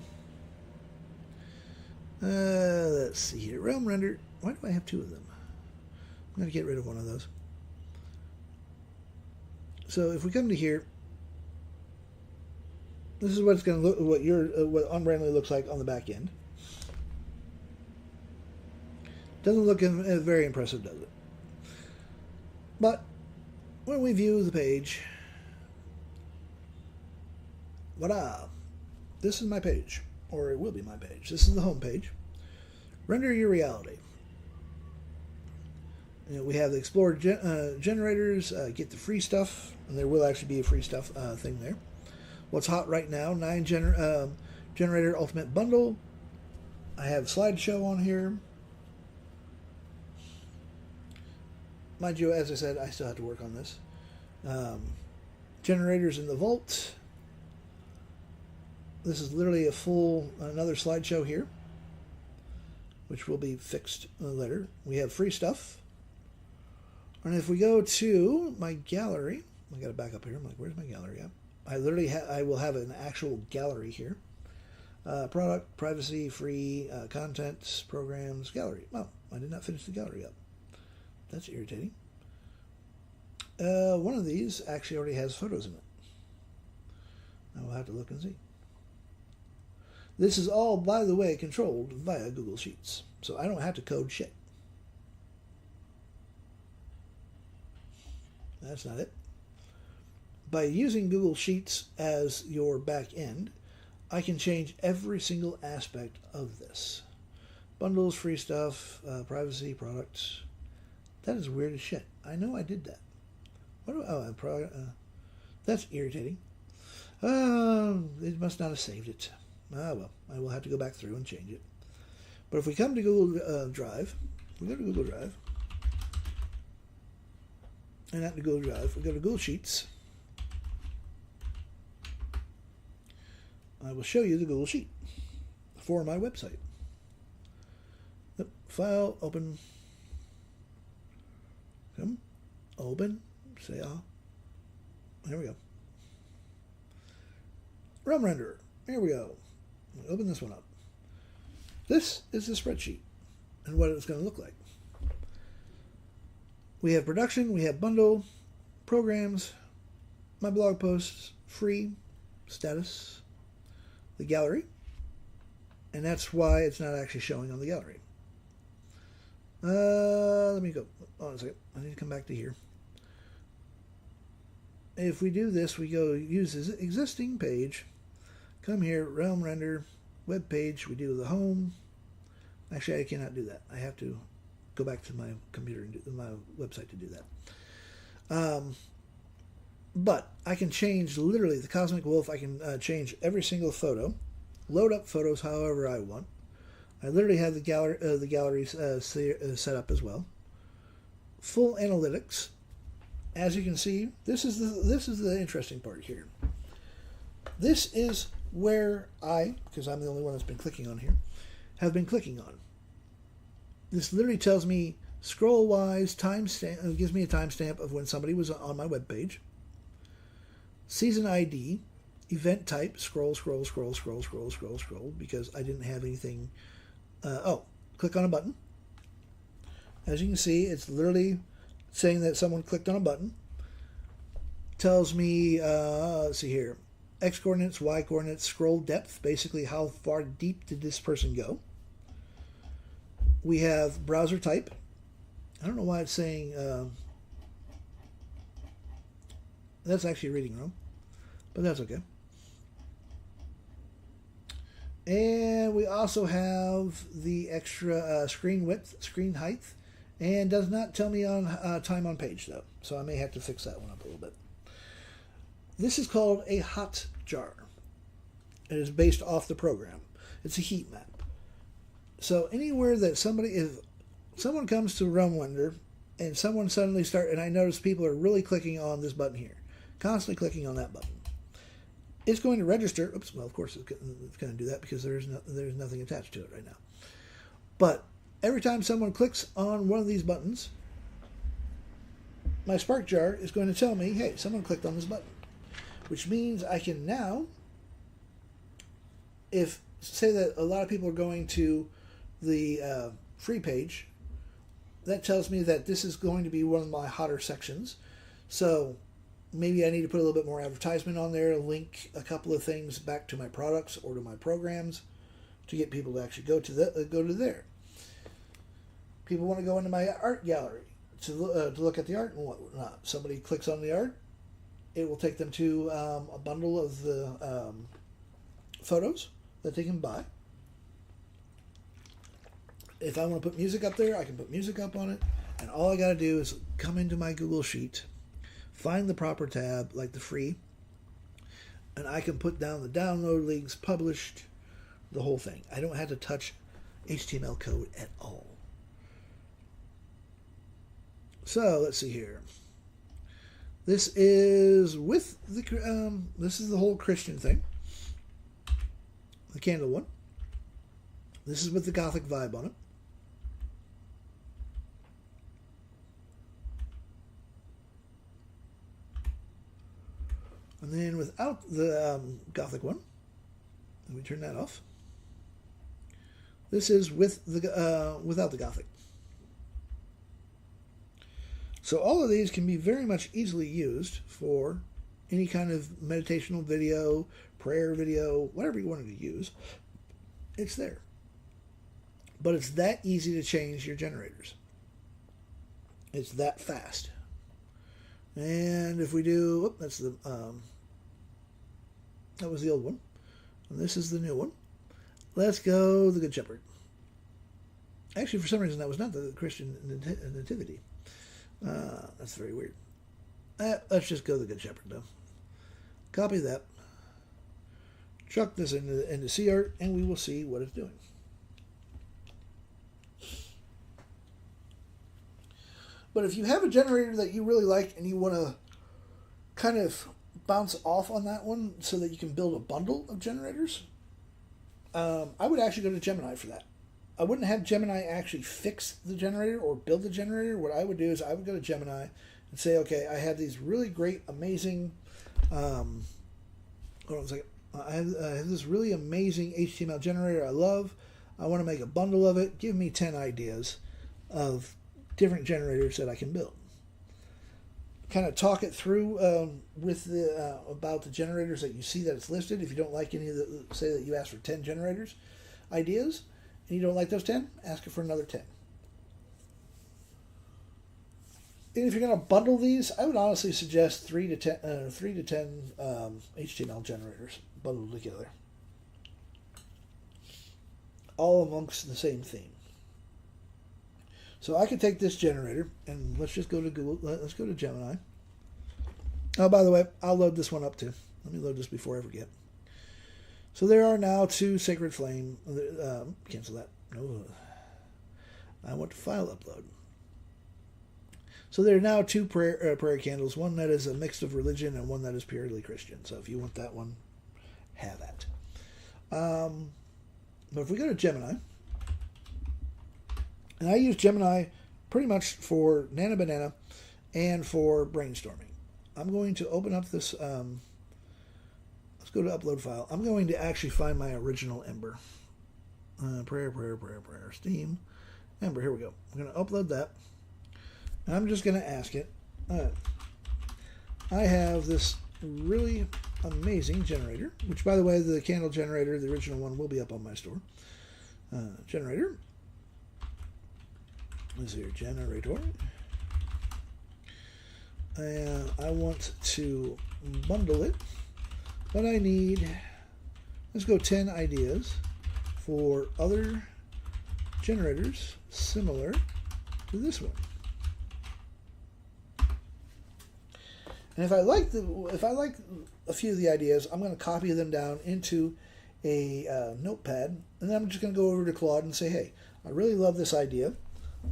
Let's see here. Realm Render. Why do I have 2 of them? I'm going to get rid of one of those. So if we come to here, this is what it's going to look. What Unbrandedly looks like on the back end. Doesn't look very impressive, does it? But when we view the page, voila! This is my page, or it will be my page. This is the home page. Render your reality. We have the Explore generators, get the free stuff, and there will actually be a free stuff thing there. What's hot right now, 9 generator ultimate bundle. I have a slideshow on here. Mind you, as I said, I still have to work on this. Generators in the vault. This is literally another slideshow here, which will be fixed later. We have free stuff. And if we go to my gallery, I got to back up here. I'm like, where's my gallery at? I will have an actual gallery here. Product, privacy, free, content, programs, gallery. Oh, I did not finish the gallery up. That's irritating. One of these actually already has photos in it. I will have to look and see. This is all, by the way, controlled via Google Sheets. So I don't have to code shit. That's not it. By using Google Sheets as your back end, I can change every single aspect of this. Bundles, free stuff, privacy, products. That is weird as shit. I know I did that. That's irritating. It must not have saved it. Ah, well, I will have to go back through and change it. But if we come to Google Drive, we go to Google Drive, and not to Google Drive, we go to Google Sheets. I will show you the Google Sheet for my website. Yep. File, open. Come, open, say ah. There we go. Realm Renderer. Here we go. Open this one up. This is the spreadsheet and what it's going to look like. We have production, we have bundle, programs, my blog posts, free, status, the gallery, and that's why it's not actually showing on the gallery. Let me go. Hold on a second. I need to come back to here. If we do this, we go use this existing page. Come here, Realm Render, web page. We do the home. Actually, I cannot do that. I have to go back to my computer and do my website to do that. But I can change literally the Cosmic Wolf. I can change every single photo, load up photos however I want. I literally have the galleries set up as well. Full analytics. As you can see, this is the interesting part here. This is where because I'm the only one that's been clicking on here, have been clicking on. This literally tells me scroll-wise timestamp. Gives me a timestamp of when somebody was on my web page. Season ID, event type, scroll, because I didn't have anything. Click on a button. As you can see, it's literally saying that someone clicked on a button. Tells me, let's see here, X coordinates, Y coordinates, scroll depth, basically how far deep did this person go. We have browser type. I don't know why it's saying, That's actually reading room, but that's okay. And we also have the extra screen width, screen height, and does not tell me on time on page though, so I may have to fix that one up a little bit. This is called a hot jar. It is based off the program. It's a heat map. So anywhere that if someone comes to Rumwender and someone suddenly and I notice people are really clicking on this button here, constantly clicking on that button, it's going to register. Oops, well, of course it's going to do that because there's nothing attached to it right now. But every time someone clicks on one of these buttons, my spark jar is going to tell me, hey, someone clicked on this button. Which means I can now, say that a lot of people are going to the free page, that tells me that this is going to be one of my hotter sections. So maybe I need to put a little bit more advertisement on there, link a couple of things back to my products or to my programs to get people to actually go to there. People want to go into my art gallery to look at the art and whatnot. Somebody clicks on the art, it will take them to a bundle of the photos that they can buy. If I want to put music up there, I can put music up on it, and all I got to do is come into my Google Sheet, find the proper tab, like the free, and I can put down the download links, published, the whole thing. I don't have to touch HTML code at all. So let's see here. This is with the this is the whole Christian thing, the candle one. This is with the Gothic vibe on it. And then without the Gothic one, let me turn that off. This is with the without the Gothic. So all of these can be very much easily used for any kind of meditational video, prayer video, whatever you wanted to use. It's there. But it's that easy to change your generators. It's that fast. And if we do, that's the that was the old one, and this is the new one. Let's go the Good Shepherd. Actually, for some reason, that was not the Christian nativity. That's very weird. Let's just go the Good Shepherd though. Copy that. Chuck this into CArt, and we will see what it's doing. But if you have a generator that you really like and you want to kind of bounce off on that one so that you can build a bundle of generators, I would actually go to Gemini for that. I wouldn't have Gemini actually fix the generator or build the generator. What I would do is I would go to Gemini and say, okay, I have these really great, amazing, hold on a second. I have this really amazing HTML generator I love. I want to make a bundle of it. Give me 10 ideas of different generators that I can build. Kind of talk it through with the about the generators that you see that it's listed. If you don't like any of the, say that you asked for 10 generators ideas, and you don't like those 10, ask it for another 10. And if you're going to bundle these, I would honestly suggest 3 to 10 HTML generators bundled together, all amongst the same theme. So I could take this generator and let's just go to Google. Let's go to Gemini. Oh, by the way, I'll load this one up too. Let me load this before I forget. So there are now 2 Sacred Flame. Cancel that. No, I want to file upload. So there are now 2 prayer candles. One that is a mix of religion and one that is purely Christian. So if you want that one, have that. But if we go to Gemini, and I use Gemini pretty much for Nana Banana and for brainstorming. I'm going to open up this, let's go to upload file. I'm going to actually find my original Ember. Prayer, Steam. Ember, here we go. I'm going to upload that. And I'm just going to ask it. I have this really amazing generator, which by the way, the candle generator, the original one, will be up on my store. Generator. Let's see here, generator. I want to bundle it, but I need, let's go 10 ideas for other generators similar to this one. And if I like a few of the ideas, I'm going to copy them down into a notepad, and then I'm just going to go over to Claude and say, hey, I really love this idea.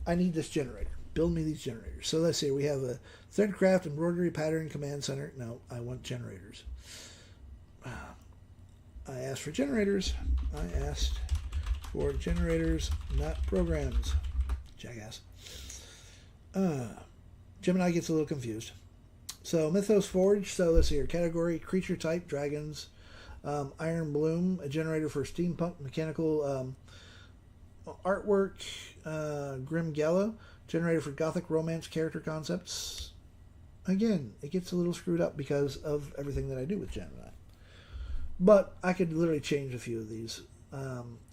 I need this generator. Build me these generators. So let's see, we have a Threadcraft embroidery pattern command center. No, I want generators. I asked for generators. I asked for generators, not programs. Jackass. Gemini gets a little confused. So Mythos Forge. So let's see here. Category, creature type, dragons. Iron Bloom, a generator for steampunk mechanical artwork. Grim Gala, generator for gothic romance character concepts. Again, it gets a little screwed up because of everything that I do with Gemini. But I could literally change a few of these.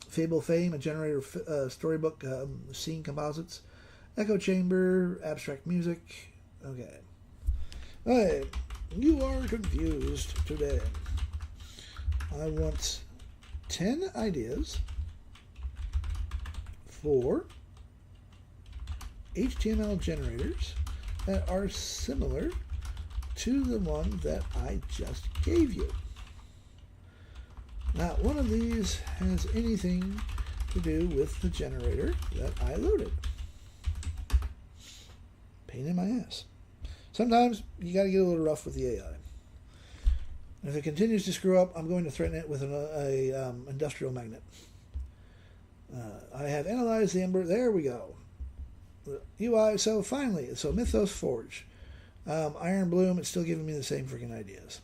Fable Fame, a generator of storybook scene composites. Echo Chamber, abstract music. Okay. Hey, you are confused today. I want 10 ideas for HTML generators that are similar to the one that I just gave you. Not one of these has anything to do with the generator that I loaded. Pain in my ass. Sometimes you got to get a little rough with the AI. And if it continues to screw up, I'm going to threaten it with an industrial magnet. I have analyzed the Ember. There we go. The UI. So finally, so Mythos Forge. Iron Bloom, it's still giving me the same freaking ideas.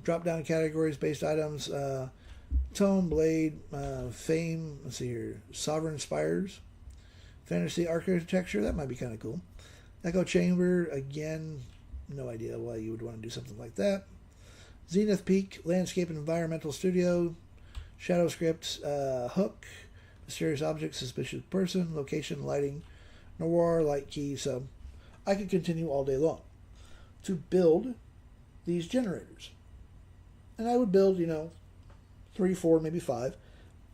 Drop down categories, based items. Tome, Blade, Fame. Let's see here. Sovereign Spires. Fantasy Architecture. That might be kind of cool. Echo Chamber. Again, no idea why you would want to do something like that. Zenith Peak, Landscape and Environmental Studio, Shadow Script, Hook, Mysterious Object, Suspicious Person, Location, Lighting, Noir, Light Key. So I could continue all day long to build these generators. And I would build, 3, 4, maybe 5,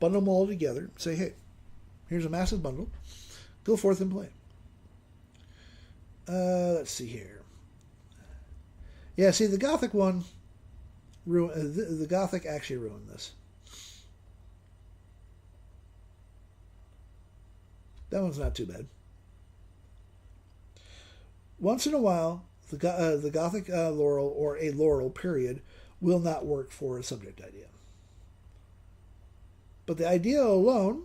bundle them all together, say, hey, here's a massive bundle. Go forth and play. Let's see here. Yeah, see, the Gothic one, the Gothic actually ruined this. That one's not too bad. Once in a while, the Gothic Laurel, or a Laurel, period, will not work for a subject idea. But the idea alone,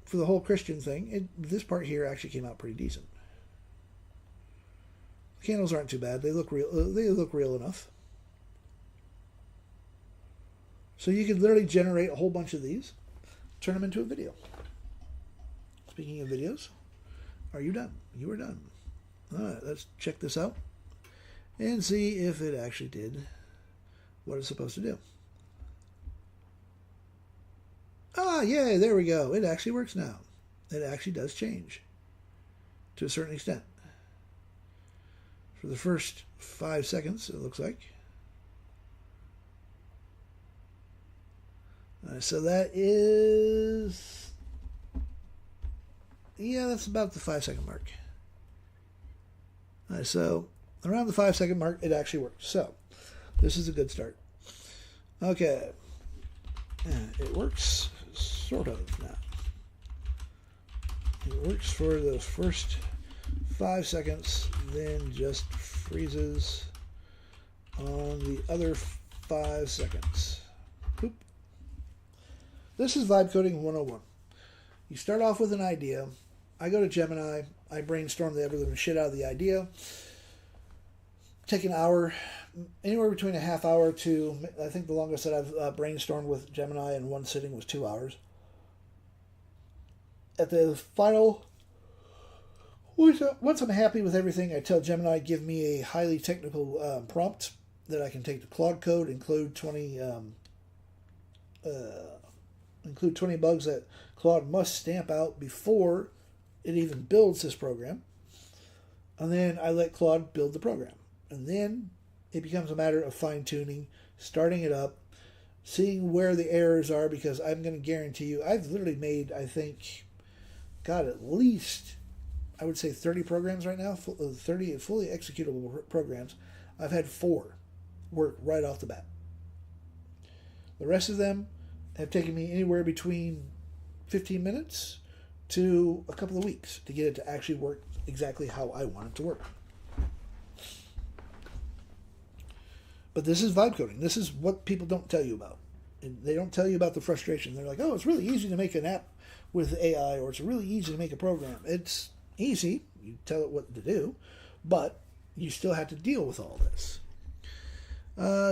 for the whole Christian thing, this part here actually came out pretty decent. The candles aren't too bad. They look real. They look real enough. So you could literally generate a whole bunch of these, turn them into a video. Speaking of videos, are you done? You are done. All right, let's check this out and see if it actually did what it's supposed to do. Ah, yay, there we go. It actually works now. It actually does change to a certain extent. For the first 5 seconds, it looks like. So that is... yeah, that's about the 5-second mark. So around the 5-second mark, it actually works. So this is a good start. Okay. It works sort of now. It works for the first 5 seconds, then just freezes on the other 5 seconds. Boop. This is Vibe Coding 101. You start off with an idea. I go to Gemini. I brainstorm the ever-living shit out of the idea. Take an hour, anywhere between a half hour to, I think the longest that I've brainstormed with Gemini in one sitting was 2 hours. At the final, once I'm happy with everything, I tell Gemini, give me a highly technical prompt that I can take to Claude Code, include 20 bugs that Claude must stamp out before it even builds this program. And then I let Claude build the program. And then it becomes a matter of fine-tuning, starting it up, seeing where the errors are, because I'm going to guarantee you, I've literally made, I think, God, at least, I would say 30 programs right now, 30 fully executable programs. I've had 4 work right off the bat. The rest of them have taken me anywhere between 15 minutes to a couple of weeks to get it to actually work exactly how I want it to work. But this is vibe coding. This is what people don't tell you about. And they don't tell you about the frustration. They're like, oh, it's really easy to make an app with AI, or it's really easy to make a program. It's easy. You tell it what to do, but you still have to deal with all this.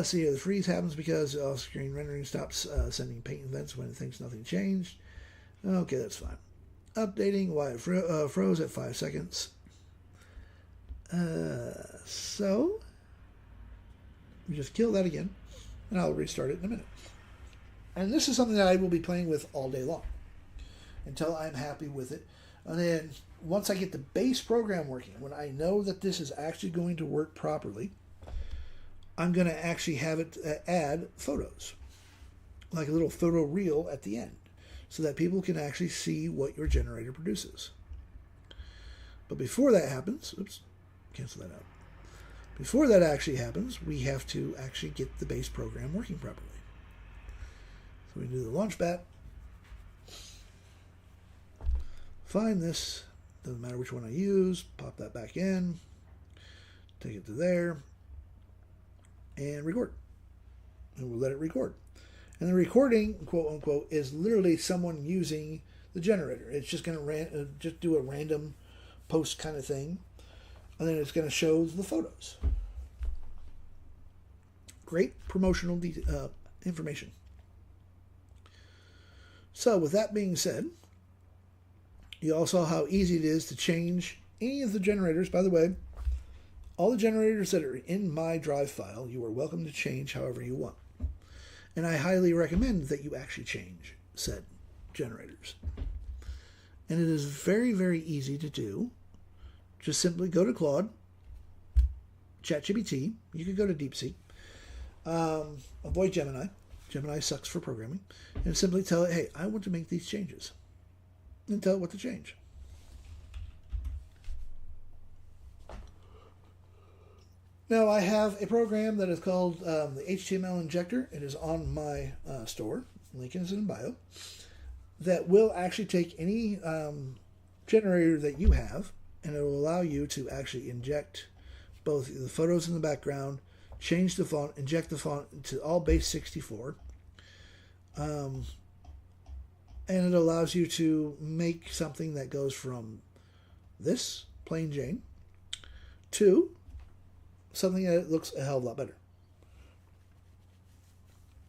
See, the freeze happens because off-screen rendering stops sending paint events when it thinks nothing changed. Okay, that's fine. Updating why it froze at 5 seconds. So we just kill that again, and I'll restart it in a minute. And this is something that I will be playing with all day long until I'm happy with it. And then once I get the base program working, when I know that this is actually going to work properly, I'm going to actually have it add photos, like a little photo reel at the end, so that people can actually see what your generator produces. But before that happens, oops, cancel that out. Before that actually happens, we have to actually get the base program working properly. So we do the launchbat, find this, doesn't matter which one I use, pop that back in, take it to there, and record. And we'll let it record. And the recording, quote unquote, is literally someone using the generator. It's just going to just do a random post kind of thing, and then it's going to show the photos. Great promotional information. So with that being said, you all saw how easy it is to change any of the generators. By the way, all the generators that are in my drive file, you are welcome to change however you want. And I highly recommend that you actually change said generators. And it is very, very easy to do. Just simply go to Claude, ChatGPT. You can go to DeepSeek. Avoid Gemini. Gemini sucks for programming. And simply tell it, hey, I want to make these changes. And tell it what to change. Now, I have a program that is called the HTML Injector. It is on my store. Link is in bio. That will actually take any generator that you have, and it will allow you to actually inject both the photos in the background, change the font, inject the font to all base 64. And it allows you to make something that goes from this, plain Jane, to something that looks a hell of a lot better.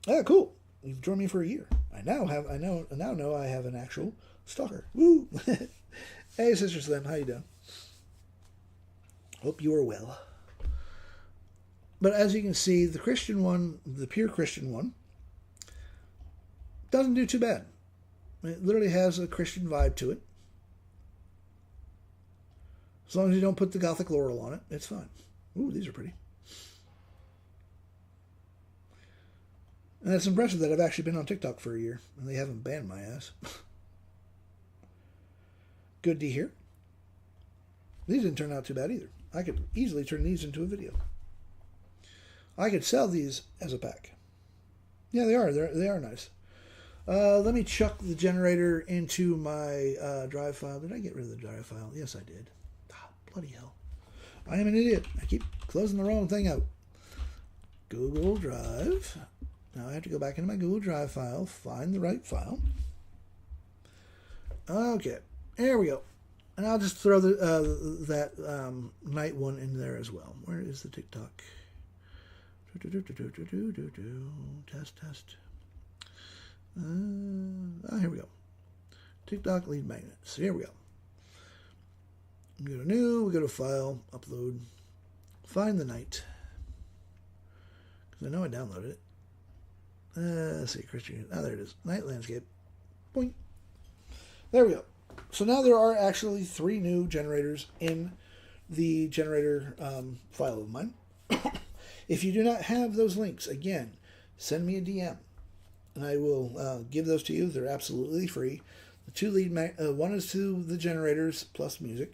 Ah, cool. You've joined me for a year. I now know I have an actual stalker. Woo! Hey, Sister Slim, how you doing? Hope you are well. But as you can see, the Christian one, the pure Christian one, doesn't do too bad. It literally has a Christian vibe to it. As long as you don't put the Gothic laurel on it, it's fine. Ooh, these are pretty. And it's impressive that I've actually been on TikTok for a year, and they haven't banned my ass. Good to hear. These didn't turn out too bad either. I could easily turn these into a video. I could sell these as a pack. Yeah, they are. They are nice. Let me chuck the generator into my drive file. Did I get rid of the drive file? Yes, I did. Ah, bloody hell. I am an idiot. I keep closing the wrong thing out. Google Drive. Now I have to go back into my Google Drive file, find the right file. Okay, there we go. And I'll just throw that night one in there as well. Where is the TikTok? Test. Here we go. TikTok lead magnets. Here we go. We go to new, we go to file, upload, find the night. Because I know I downloaded it. Let's see, Christian. Ah, there it is. Night landscape. Boing. There we go. So now there are actually 3 new generators in the generator file of mine. If you do not have those links, again, send me a DM, and I will give those to you. They're absolutely free. The two lead, one is to the generators plus music,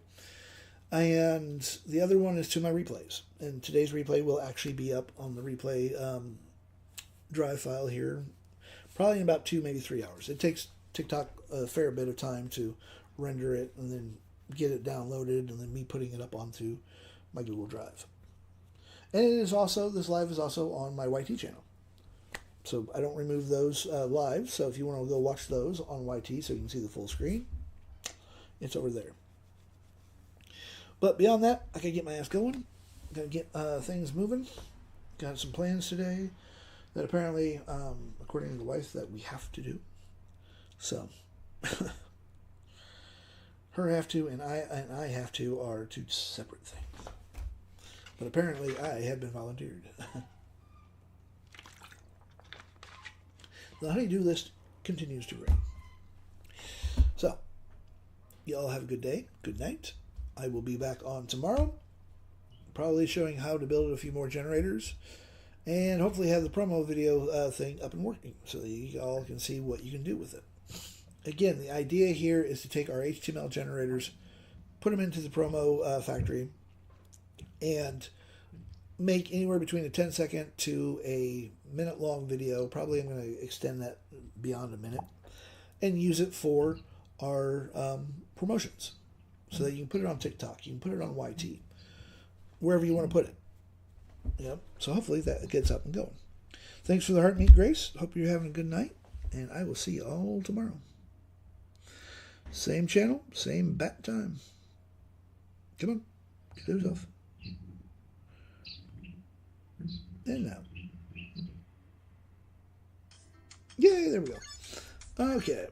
and the other one is to my replays. And today's replay will actually be up on the replay drive file here, probably in about 2, maybe 3 hours. It takes TikTok a fair bit of time to render it and then get it downloaded, and then me putting it up onto my Google Drive. And it is also, this live is also on my YT channel. So I don't remove those live. So if you want to go watch those on YT so you can see the full screen, it's over there. But beyond that, I gotta get my ass going. Gotta get things moving. Got some plans today that apparently, according to the wife, that we have to do. So her have to and I have to are two separate things. But apparently I have been volunteered. The honey-do list continues to grow. So, you all have a good day, good night. I will be back on tomorrow, probably showing how to build a few more generators, and hopefully have the promo video thing up and working so that you all can see what you can do with it. Again, the idea here is to take our HTML generators, put them into the promo factory, and make anywhere between a 10-second to a minute-long video. Probably I'm going to extend that beyond a minute, and use it for our promotions so that you can put it on TikTok, you can put it on YT, wherever you want to put it. Yep. So hopefully that gets up and going. Thanks for the heart meet, Grace. Hope you're having a good night, and I will see you all tomorrow. Same channel, same bat time. Come on, get those off. And now. Yay, there we go. Okay.